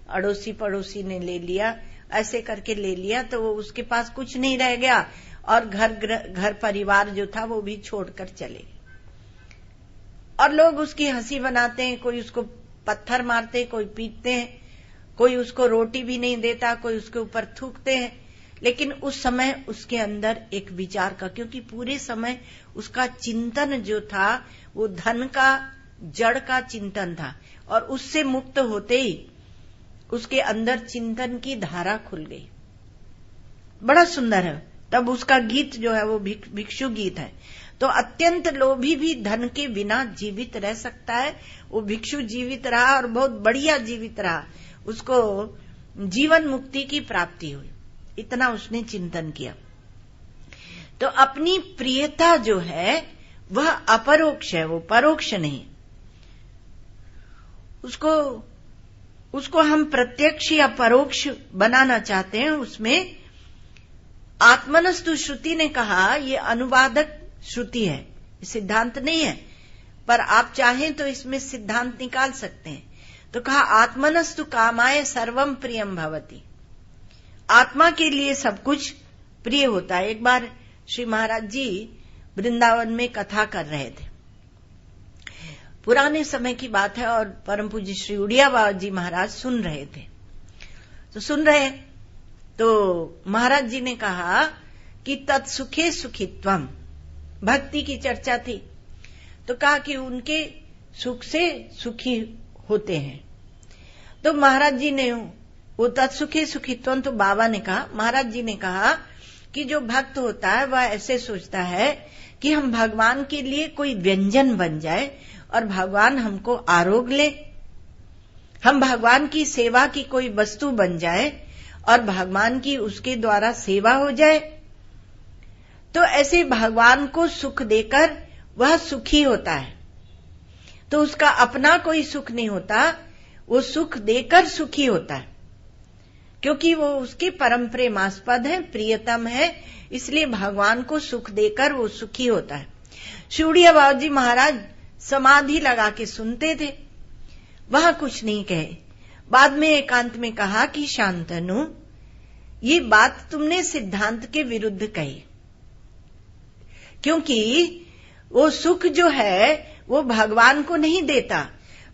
अड़ोसी पड़ोसी ने ले लिया, ऐसे करके ले लिया। तो वो उसके पास कुछ नहीं रह गया और घर परिवार जो था वो भी छोड़कर चले। और लोग उसकी हंसी बनाते हैं, कोई उसको पत्थर मारते, कोई पीटते हैं, कोई उसको रोटी भी नहीं देता, कोई उसके ऊपर थूकते हैं। लेकिन उस समय उसके अंदर एक विचार का, क्योंकि पूरे समय उसका चिंतन जो था वो धन का, जड़ का चिंतन था। और उससे मुक्त होते ही उसके अंदर चिंतन की धारा खुल गई। बड़ा सुंदर है। तब उसका गीत जो है वो भिक्षु गीत है। तो अत्यंत लोभी भी धन के बिना जीवित रह सकता है। वो भिक्षु जीवित रहा और बहुत बढ़िया जीवित रहा, उसको जीवन मुक्ति की प्राप्ति हुई। इतना उसने चिंतन किया। तो अपनी प्रियता जो है वह अपरोक्ष है, वो परोक्ष नहीं। उसको हम प्रत्यक्ष या परोक्ष बनाना चाहते हैं। उसमें आत्मनस्तु श्रुति ने कहा, ये अनुवादक श्रुति है, सिद्धांत नहीं है, पर आप चाहें तो इसमें सिद्धांत निकाल सकते हैं। तो कहा आत्मनस्तु कामाय सर्वम प्रियम भवति, आत्मा के लिए सब कुछ प्रिय होता है। एक बार श्री महाराज जी वृंदावन में कथा कर रहे थे, पुराने समय की बात है, और परम पूज्य श्री उड़िया बाबा जी महाराज सुन रहे थे। तो महाराज जी ने कहा कि तत्सुखे सुखित्वम, भक्ति की चर्चा थी। तो कहा कि उनके सुख से सुखी होते हैं। तो महाराज जी ने वो तत्सुखे सुखित्वम, तो बाबा ने कहा, महाराज जी ने कहा कि जो भक्त होता है वह ऐसे सोचता है कि हम भगवान के लिए कोई व्यंजन बन जाए और भगवान हमको आरोग्य ले, हम भगवान की सेवा की कोई वस्तु बन जाए और भगवान की उसके द्वारा सेवा हो जाए। तो ऐसे भगवान को सुख देकर वह सुखी होता है। तो उसका अपना कोई सुख नहीं होता, वो सुख देकर सुखी होता है, क्योंकि वो उसके परम प्रेमास्पद है, प्रियतम है, इसलिए भगवान को सुख देकर वो सुखी होता है। श्री उड़िया बाबा जी महाराज समाधि लगा के सुनते थे, वहां कुछ नहीं कहे। बाद में एकांत में कहा कि शांतनु, ये बात तुमने सिद्धांत के विरुद्ध कही, क्योंकि वो सुख जो है वो भगवान को नहीं देता।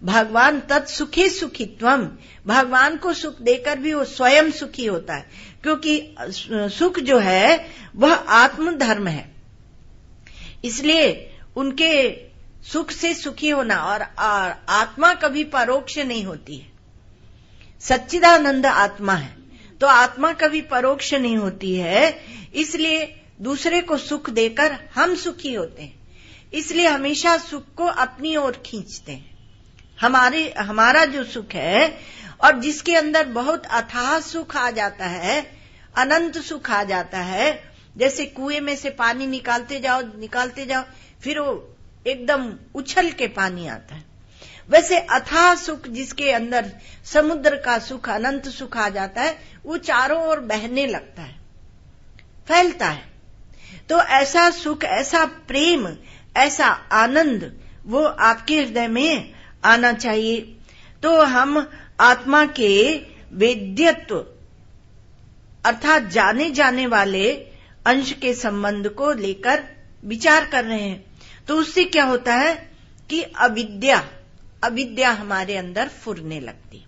भगवान तत्सुखे सुखित्वम, भगवान को सुख देकर भी वो स्वयं सुखी होता है, क्योंकि सुख जो है वह आत्मधर्म है। इसलिए उनके सुख से सुखी होना, और आत्मा कभी परोक्ष नहीं होती है। सच्चिदानंद आत्मा है, तो आत्मा कभी परोक्ष नहीं होती है। इसलिए दूसरे को सुख देकर हम सुखी होते हैं, इसलिए हमेशा सुख को अपनी ओर खींचते हैं। हमारा जो सुख है, और जिसके अंदर बहुत अथाह सुख आ जाता है, अनंत सुख आ जाता है, जैसे कुएं में से पानी निकालते जाओ, फिर वो एकदम उछल के पानी आता है, वैसे अथाह सुख जिसके अंदर समुद्र का सुख, अनंत सुख आ जाता है, वो चारों ओर बहने लगता है, फैलता है। तो ऐसा सुख, ऐसा प्रेम, ऐसा आनंद वो आपके हृदय में आना चाहिए। तो हम आत्मा के वेद्यत्व अर्थात जाने जाने वाले अंश के संबंध को लेकर विचार कर रहे हैं। तो उससे क्या होता है कि अविद्या हमारे अंदर फुरने लगती।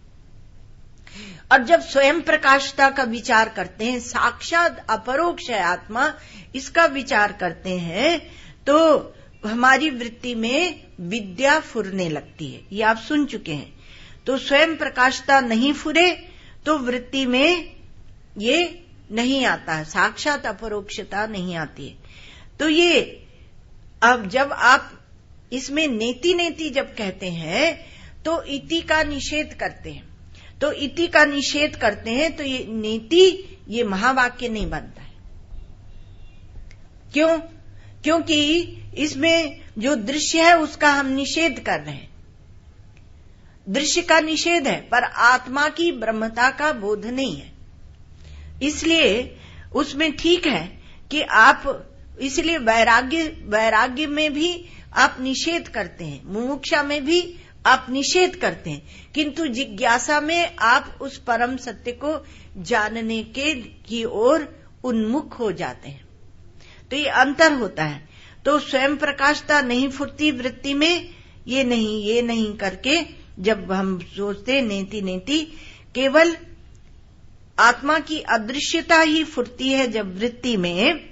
और जब स्वयं प्रकाशता का विचार करते हैं, साक्षात अपरोक्ष है आत्मा, इसका विचार करते हैं, तो हमारी वृत्ति में विद्या फुरने लगती है। ये आप सुन चुके हैं। तो स्वयं प्रकाशता नहीं फुरे तो वृत्ति में ये नहीं आता है, साक्षात अपरोक्षता नहीं आती है। तो ये अब जब आप इसमें नेति जब कहते हैं तो इति का निषेध करते हैं। तो इति का निषेध करते हैं तो ये नेति, ये महावाक्य नहीं बनता है। क्यों? क्योंकि इसमें जो दृश्य है उसका हम निषेध कर रहे हैं। दृश्य का निषेध है, पर आत्मा की ब्रह्मता का बोध नहीं है। इसलिए उसमें ठीक है कि आप, इसलिए वैराग्य में भी आप निषेध करते हैं, मुमुक्षा में भी आप निषेध करते हैं, किंतु जिज्ञासा में आप उस परम सत्य को जानने की ओर उन्मुख हो जाते हैं। तो ये अंतर होता है। तो स्वयं प्रकाशता नहीं फुरती वृत्ति में, ये नहीं करके जब हम सोचते नेति, केवल आत्मा की अदृश्यता ही फुरती है जब वृत्ति में,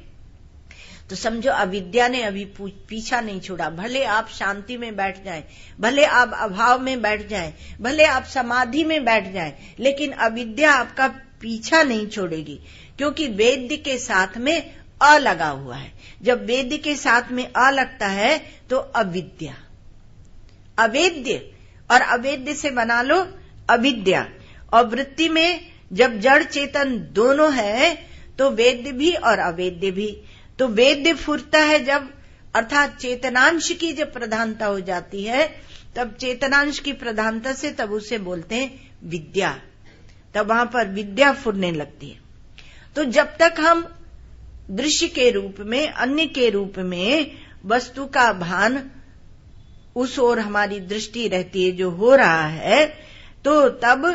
तो समझो अविद्या ने अभी पीछा नहीं छोड़ा। भले आप शांति में बैठ जाएं, भले आप अभाव में बैठ जाएं, भले आप समाधि में बैठ जाएं, लेकिन अविद्या आपका पीछा नहीं छोड़ेगी, क्योंकि वेद्य के साथ में अ लगा हुआ है। जब वेद्य के साथ में अ लगता है तो अविद्या, अवेद्य और अवेद्य से बना लो अविद्या। और वृत्ति में जब जड़ चेतन दोनों है तो वेद्य भी और अवेद्य भी। तो वेद्य फुरता है जब, अर्थात चेतनांश की जब प्रधानता हो जाती है, तब चेतनांश की प्रधानता से तब उसे बोलते हैं विद्या, तब वहां पर विद्या फुरने लगती है। तो जब तक हम दृश्य के रूप में, अन्य के रूप में वस्तु का भान, उस ओर हमारी दृष्टि रहती है जो हो रहा है, तो तब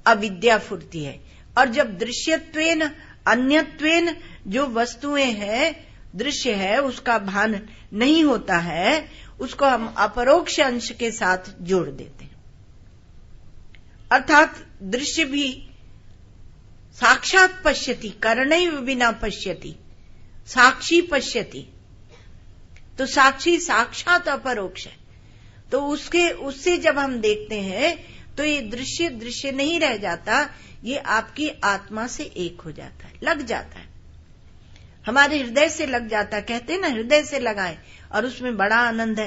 अविद्या फुरती है। और जब दृश्यत्वेन अन्यत्वेन जो वस्तुएं हैं, दृश्य है, उसका भान नहीं होता है, उसको हम अपरोक्ष अंश के साथ जोड़ देते हैं। अर्थात दृश्य भी साक्षात पश्यति, करणैव विना पश्यति, साक्षी पश्यति। तो साक्षी साक्षात अपरोक्ष है। तो उससे जब हम देखते हैं तो ये दृश्य दृश्य नहीं रह जाता, ये आपकी आत्मा से एक हो जाता है, लग जाता है, हमारे हृदय से लग जाता है। कहते हैं ना, हृदय से लगाएं, और उसमें बड़ा आनंद है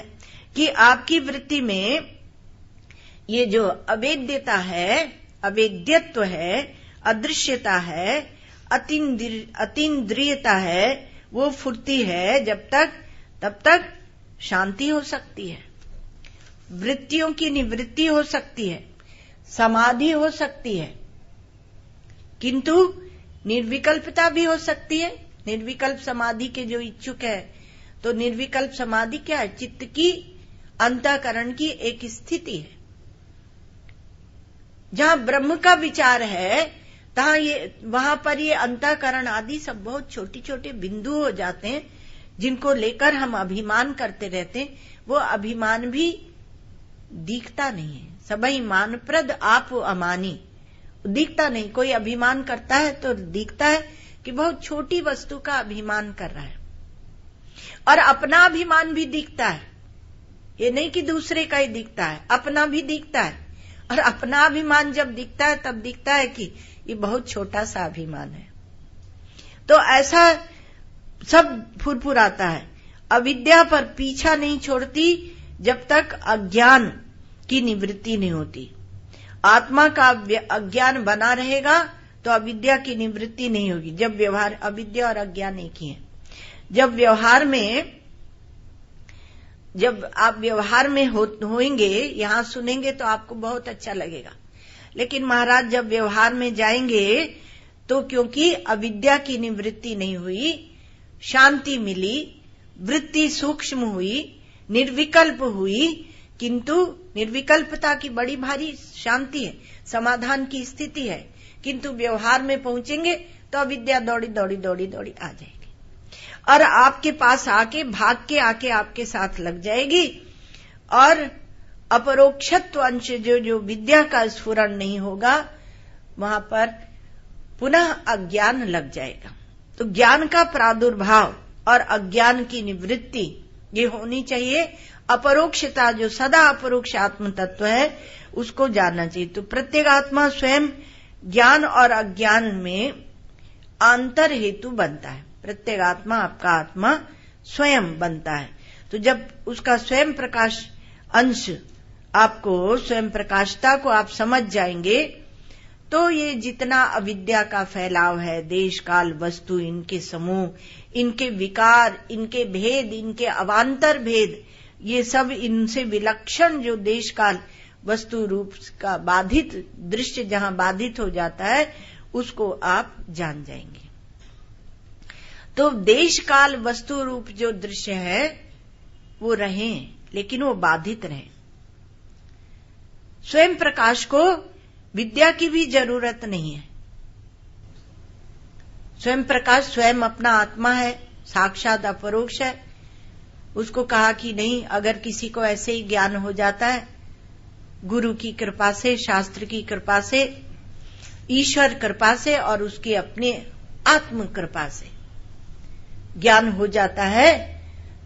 कि आपकी वृत्ति में ये जो अवेद्यता है, अवेद्यत्व है, अदृश्यता है, अतीन्द्रियता है, वो फुर्ती है जब तक, तब तक शांति हो सकती है, वृत्तियों की निवृत्ति हो सकती है, समाधि हो सकती है, किंतु निर्विकल्पता भी हो सकती है। निर्विकल्प समाधि के जो इच्छुक है, तो निर्विकल्प समाधि क्या है? चित्त की, अंतःकरण की एक स्थिति है जहां ब्रह्म का विचार है, वहां पर ये अंतःकरण आदि सब बहुत छोटे छोटे बिंदु हो जाते हैं, जिनको लेकर हम अभिमान करते रहते हैं। वो अभिमान भी दिखता नहीं है, सबई मानप्रद आप अमानी, दिखता नहीं। कोई अभिमान करता है तो दिखता है कि बहुत छोटी वस्तु का अभिमान कर रहा है, और अपना अभिमान भी दिखता है। ये नहीं कि दूसरे का ही दिखता है, अपना भी दिखता है। और अपना अभिमान जब दिखता है तब दिखता है कि ये बहुत छोटा सा अभिमान है। तो ऐसा सब फुरफुराता है। अविद्या पर पीछा नहीं छोड़ती जब तक अज्ञान की निवृत्ति नहीं होती। आत्मा का अज्ञान बना रहेगा तो अविद्या की निवृत्ति नहीं होगी। जब व्यवहार, अविद्या और अज्ञान एक ही है। जब आप व्यवहार में होंगे, यहां सुनेंगे तो आपको बहुत अच्छा लगेगा, लेकिन महाराज जब व्यवहार में जाएंगे तो क्योंकि अविद्या की निवृत्ति नहीं हुई, शांति मिली, वृत्ति सूक्ष्म हुई, निर्विकल्प हुई, किंतु निर्विकल्पता की बड़ी भारी शांति है, समाधान की स्थिति है, किंतु व्यवहार में पहुंचेंगे तो अविद्या दौड़ी दौड़ी दौड़ी दौड़ी आ जाएगी और आपके पास आके, भाग के आके आपके साथ लग जाएगी। और अपरोक्षत्व अंश जो विद्या का स्फुरण नहीं होगा, वहां पर पुनः अज्ञान लग जाएगा। तो ज्ञान का प्रादुर्भाव और अज्ञान की निवृत्ति ये होनी चाहिए। अपरोक्षता जो सदा अपरोक्ष आत्म तत्व है उसको जानना चाहिए। तो प्रत्येक आत्मा स्वयं ज्ञान और अज्ञान में अंतर हेतु बनता है। प्रत्येक आत्मा, आपका आत्मा स्वयं बनता है। तो जब उसका स्वयं प्रकाश अंश, आपको स्वयं प्रकाशता को आप समझ जाएंगे तो ये जितना अविद्या का फैलाव है, देश काल वस्तु, इनके समूह, इनके विकार, इनके भेद, इनके अवान्तर भेद, ये सब इनसे विलक्षण जो देश काल वस्तु रूप का बाधित दृश्य जहां बाधित हो जाता है, उसको आप जान जाएंगे। तो देश काल वस्तु रूप जो दृश्य है वो रहे, लेकिन वो बाधित रहे। स्वयं प्रकाश को विद्या की भी जरूरत नहीं है। स्वयं प्रकाश स्वयं अपना आत्मा है, साक्षात अपरोक्ष है। उसको कहा कि नहीं, अगर किसी को ऐसे ही ज्ञान हो जाता है, गुरु की कृपा से, शास्त्र की कृपा से, ईश्वर कृपा से और उसकी अपनी आत्म कृपा से ज्ञान हो जाता है,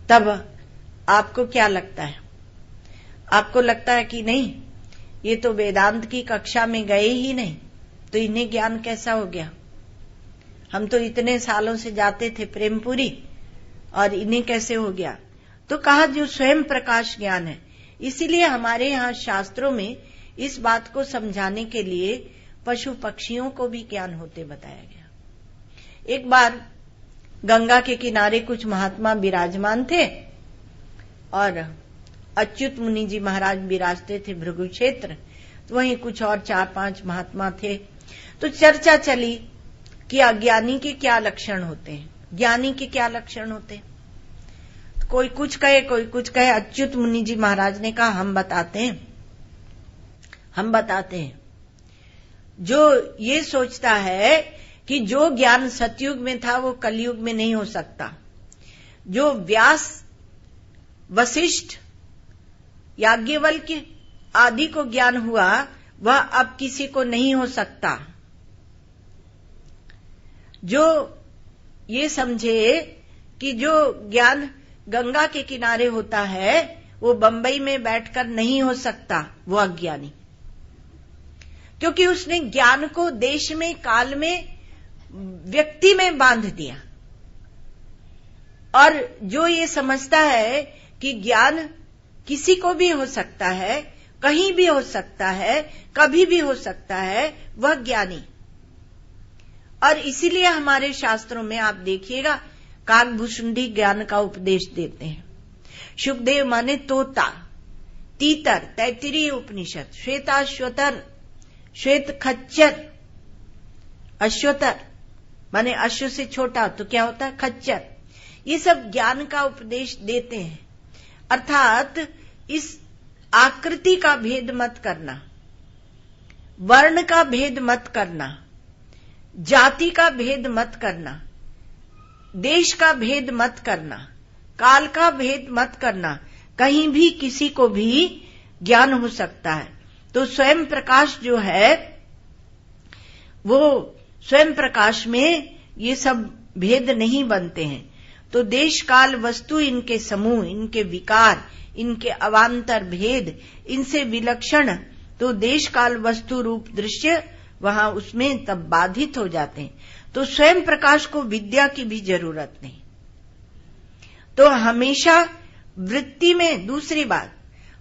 तब आपको क्या लगता है? आपको लगता है कि नहीं, ये तो वेदांत की कक्षा में गए ही नहीं, तो तो इन्हें ज्ञान कैसा हो गया? हम तो इतने सालों से जाते थे प्रेमपुरी, और इन्हें कैसे हो गया? तो कहा जो स्वयं प्रकाश ज्ञान है। इसीलिए हमारे यहाँ शास्त्रों में इस बात को समझाने के लिए पशु पक्षियों को भी ज्ञान होते बताया गया। एक बार गंगा के किनारे कुछ महात्मा विराजमान थे और अच्युत मुनि जी महाराज विराजते थे भृगु क्षेत्र, तो वहीं कुछ और 4-5 महात्मा थे। तो चर्चा चली कि अज्ञानी के क्या लक्षण होते हैं, ज्ञानी के क्या लक्षण होते हैं। तो कोई कुछ कहे, कोई कुछ कहे। अच्युत मुनि जी महाराज ने कहा हम बताते हैं। जो ये सोचता है कि जो ज्ञान सतयुग में था वो कलयुग में नहीं हो सकता, जो व्यास, वशिष्ठ, याज्ञवल्क्य आदि को ज्ञान हुआ वह अब किसी को नहीं हो सकता। जो ये समझे कि जो ज्ञान गंगा के किनारे होता है वो बंबई में बैठकर नहीं हो सकता, वो अज्ञानी, क्योंकि उसने ज्ञान को देश में, काल में, व्यक्ति में बांध दिया। और जो ये समझता है कि ज्ञान किसी को भी हो सकता है, कहीं भी हो सकता है, कभी भी हो सकता है, वह ज्ञानी। और इसीलिए हमारे शास्त्रों में आप देखिएगा काकभूषुंडी ज्ञान का उपदेश देते हैं। शुकदेव माने तोता, तीतर, तैत्तिरीय उपनिषद, श्वेताश्वतर, श्वेत खच्चर, अश्वतर माने अश्व से छोटा तो क्या होता है? खच्चर। ये सब ज्ञान का उपदेश देते हैं। अर्थात इस आकृति का भेद मत करना, वर्ण का भेद मत करना, जाति का भेद मत करना, देश का भेद मत करना, काल का भेद मत करना। कहीं भी किसी को भी ज्ञान हो सकता है। तो स्वयं प्रकाश जो है वो स्वयं प्रकाश में ये सब भेद नहीं बनते हैं। तो देश काल वस्तु, इनके समूह, इनके विकार, इनके अवान्तर भेद, इनसे विलक्षण तो देश काल वस्तु रूप दृश्य वहां उसमें तब बाधित हो जाते हैं। तो स्वयं प्रकाश को विद्या की भी जरूरत नहीं। तो हमेशा वृत्ति में, दूसरी बात,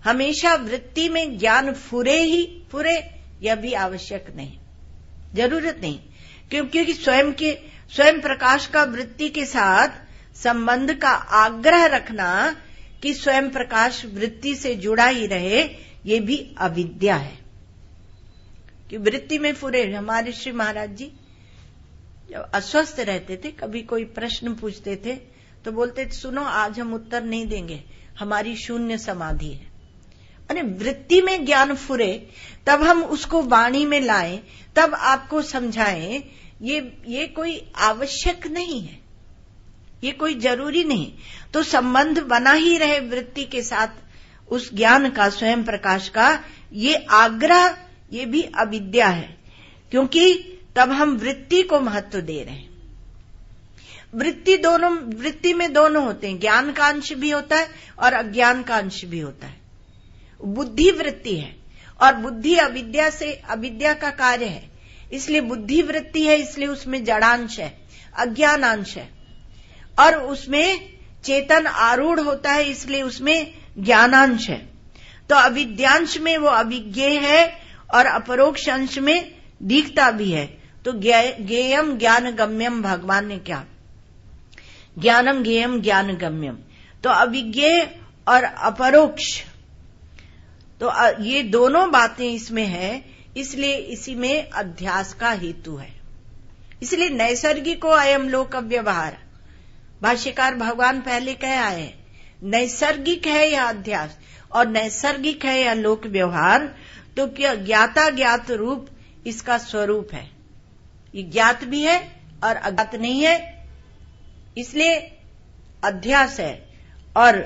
हमेशा वृत्ति में ज्ञान फुरे ही फुरे, यह भी आवश्यक नहीं, जरूरत नहीं। क्योंकि स्वयं प्रकाश का वृत्ति के साथ संबंध का आग्रह रखना कि स्वयं प्रकाश वृत्ति से जुड़ा ही रहे, ये भी अविद्या है। कि वृत्ति में फुरे। हमारे श्री महाराज जी जब अस्वस्थ रहते थे, कभी कोई प्रश्न पूछते थे तो बोलते थे, सुनो आज हम उत्तर नहीं देंगे, हमारी शून्य समाधि है। अरे वृत्ति में ज्ञान फुरे, तब हम उसको वाणी में लाएं, तब आपको समझाएं। ये कोई आवश्यक नहीं है, ये कोई जरूरी नहीं। तो संबंध बना ही रहे वृत्ति के साथ उस ज्ञान का, स्वयं प्रकाश का, ये आग्रह, ये भी अविद्या है। क्योंकि तब हम वृत्ति को महत्व दे रहे हैं। वृत्ति में दोनों होते हैं, ज्ञान का अंश भी होता है और अज्ञान का अंश भी होता है। बुद्धि वृत्ति है और बुद्धि अविद्या का कार्य है, इसलिए बुद्धि वृत्ति है, इसलिए उसमें जड़ांश है, अज्ञानांश है। और उसमें चेतन आरूढ़ होता है, इसलिए उसमें ज्ञानांश है। तो अविद्यांश में वो अविज्ञेय है और अपरोक्ष अंश में दिखता भी है। तो ज्ञेयम ज्ञान गम्यम, भगवान ने क्या, ज्ञानम ज्ञेयम ज्ञान गम्यम। तो अविज्ञेय और अपरोक्ष, तो ये दोनों बातें इसमें है, इसलिए इसी में अध्यास का हेतु है। इसलिए नैसर्गिको अयम लोक व्यवहार, भाष्यकार भगवान पहले कह आए हैं, नैसर्गिक है यह अध्यास और नैसर्गिक है यह लोक व्यवहार। तो क्या ज्ञाता ज्ञात रूप इसका स्वरूप है, ये ज्ञात भी है और अज्ञात नहीं है, इसलिए अध्यास है। और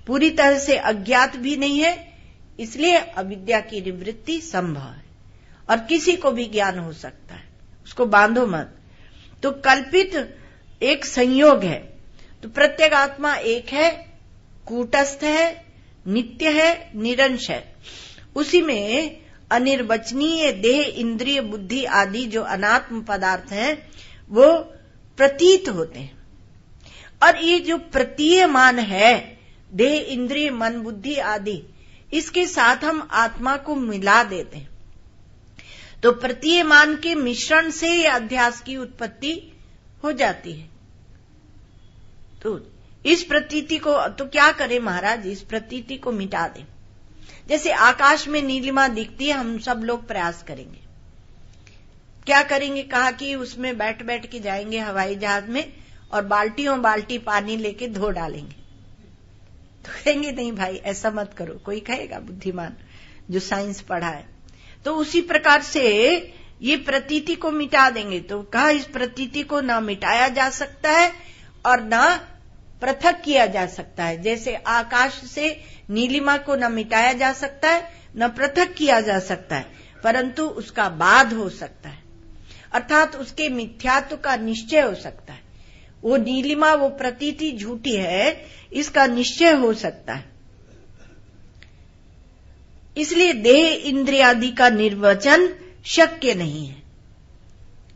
पूरी तरह से अज्ञात भी नहीं है, इसलिए अविद्या की निवृत्ति संभव है और किसी को भी ज्ञान हो सकता है, उसको बांधो मत। तो कल्पित एक संयोग है। तो प्रत्येक आत्मा एक है, कूटस्थ है, नित्य है, निरंश है। उसी में अनिर्वचनीय देह, इंद्रिय, बुद्धि आदि जो अनात्म पदार्थ हैं वो प्रतीत होते हैं। और ये जो प्रतीयमान है देह, इंद्रिय, मन, बुद्धि आदि, इसके साथ हम आत्मा को मिला देते हैं। तो प्रतीयमान के मिश्रण से ये अध्यास की उत्पत्ति हो जाती है। तो इस प्रतीति को तो क्या करें महाराज, इस प्रतीति को मिटा दें। जैसे आकाश में नीलिमा दिखती है, हम सब लोग प्रयास करेंगे। क्या करेंगे, कहा कि उसमें बैठ बैठ के जाएंगे हवाई जहाज में और बाल्टियों बाल्टी पानी लेके धो डालेंगे। तो कहेंगे नहीं भाई ऐसा मत करो, कोई कहेगा बुद्धिमान जो साइंस पढ़ा है। तो उसी प्रकार से ये प्रतीति को मिटा देंगे। तो कहा इस प्रतीति को ना मिटाया जा सकता है और ना पृथक किया जा सकता है। जैसे आकाश से नीलिमा को न मिटाया जा सकता है, न पृथक किया जा सकता है, परंतु उसका बाध हो सकता है, अर्थात उसके मिथ्यात्व का निश्चय हो सकता है। वो नीलिमा, वो प्रतीति झूठी है, इसका निश्चय हो सकता है। इसलिए देह, इंद्रियादि का निर्वचन शक्य नहीं है,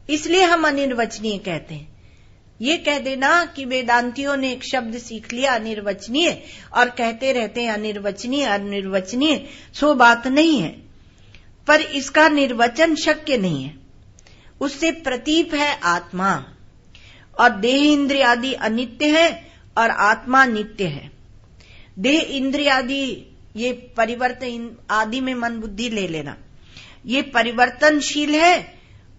इसलिए हम अनिर्वचनीय कहते हैं। ये कह देना कि वेदांतियों ने एक शब्द सीख लिया अनिर्वचनीय और कहते रहते हैं अनिर्वचनीय अनिर्वचनीय, सो बात नहीं है। पर इसका निर्वचन शक्य नहीं है। उससे प्रतीप है आत्मा, और देह इंद्रियादि अनित्य है और आत्मा नित्य है। देह इंद्रियादि ये परिवर्तन आदि में मन बुद्धि ले लेना, ये परिवर्तनशील है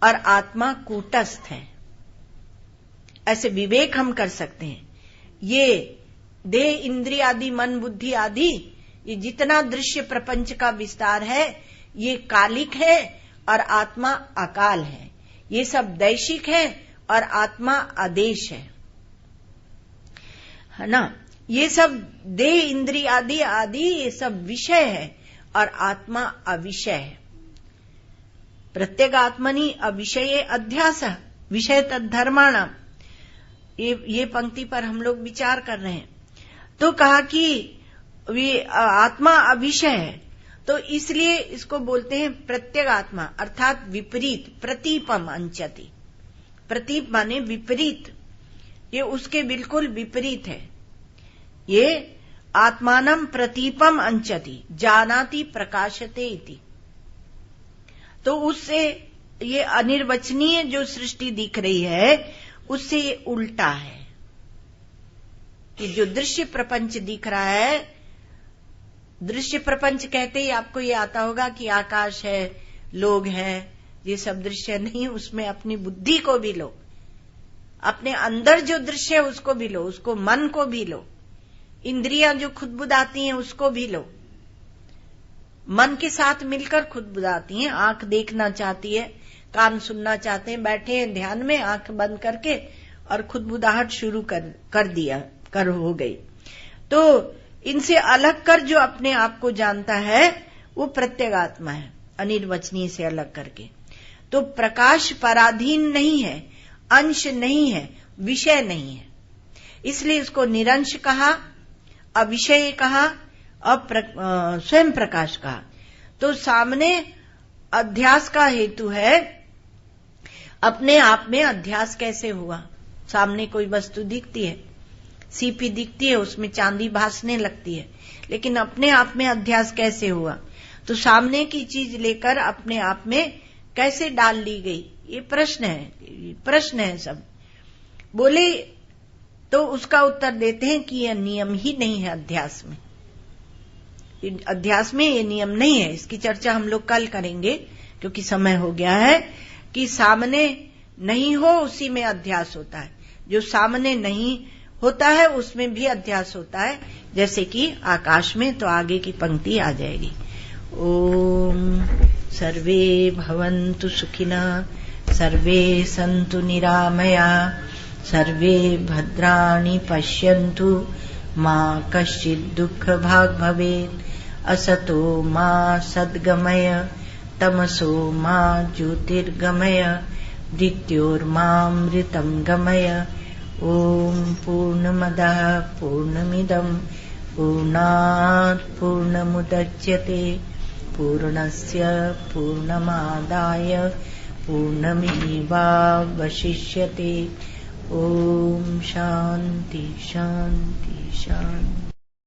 और आत्मा कूटस्थ है। ऐसे विवेक हम कर सकते हैं। ये देह इंद्रिय आदि मन बुद्धि आदि ये जितना दृश्य प्रपंच का विस्तार है ये कालिक है और आत्मा अकाल है। ये सब दैशिक है और आत्मा आदेश है ना। ये सब देह इंद्रिय आदि आदि ये सब विषय है और आत्मा अविषय है। प्रत्यगात्मनि अविषये अध्यास विषय तद्धर्माणाम, ये पंक्ति पर हम लोग विचार कर रहे हैं। तो कहा कि आत्मा अविषय है, तो इसलिए इसको बोलते हैं प्रत्यगात्मा, अर्थात विपरीत, प्रतीपम अंचति। प्रतीप माने विपरीत, ये उसके बिल्कुल विपरीत है। ये आत्मानम प्रतीपम अंचति जानाति प्रकाशते इति। तो उससे ये अनिर्वचनीय जो सृष्टि दिख रही है उससे ये उल्टा है कि जो दृश्य प्रपंच दिख रहा है, दृश्य प्रपंच कहते ही आपको ये आता होगा कि आकाश है, लोग हैं, ये सब दृश्य नहीं। उसमें अपनी बुद्धि को भी लो, अपने अंदर जो दृश्य है उसको भी लो, उसको मन को भी लो, इंद्रियां जो खुदबुदाती हैं उसको भी लो। मन के साथ मिलकर खुदबुदाती हैं, आंख देखना चाहती है, कान सुनना चाहते हैं, बैठे हैं ध्यान में आंख बंद करके और खुदबुदाहट शुरू कर हो गई। तो इनसे अलग कर जो अपने आप को जानता है वो प्रत्यगात्मा है, अनिर्वचनीय से अलग करके। तो प्रकाश पराधीन नहीं है, अंश नहीं है, विषय नहीं है, इसलिए इसको निरंश कहा, अविषय कहा, स्वयं प्रकाश कहा। तो सामने अध्यास का हेतु है, अपने आप में अध्यास कैसे हुआ। सामने कोई वस्तु दिखती है, सीपी दिखती है, उसमें चांदी भासने लगती है, लेकिन अपने आप में अध्यास कैसे हुआ। तो सामने की चीज लेकर अपने आप में कैसे डाल ली गई, ये प्रश्न है सब। बोले तो उसका उत्तर देते हैं कि यह नियम ही नहीं है अध्यास में। अध्यास में ये नियम नहीं है। इसकी चर्चा हम लोग कल करेंगे क्योंकि समय हो गया है। कि सामने नहीं हो उसी में अध्यास होता है, जो सामने नहीं होता है उसमें भी अध्यास होता है, जैसे कि आकाश में। तो आगे की पंक्ति आ जाएगी। ओम सर्वे भवन्तु सुखिनः, सर्वे सन्तु निरामया, सर्वे भद्राणि पश्यन्तु, मा कश्चित् दुःखभाग् भवेत्। असतो मा सद्गमय, तमसो मा ज्योतिर्गमय, मृत्योर्मामृतं गमय। ओम पूर्णमदः पूर्णमिदं पूर्णात् पूर्णमुदच्यते, पूर्णस्य पूर्णमादाय पूर्णमेवावशिष्यते। ओम शांति शांति शांति।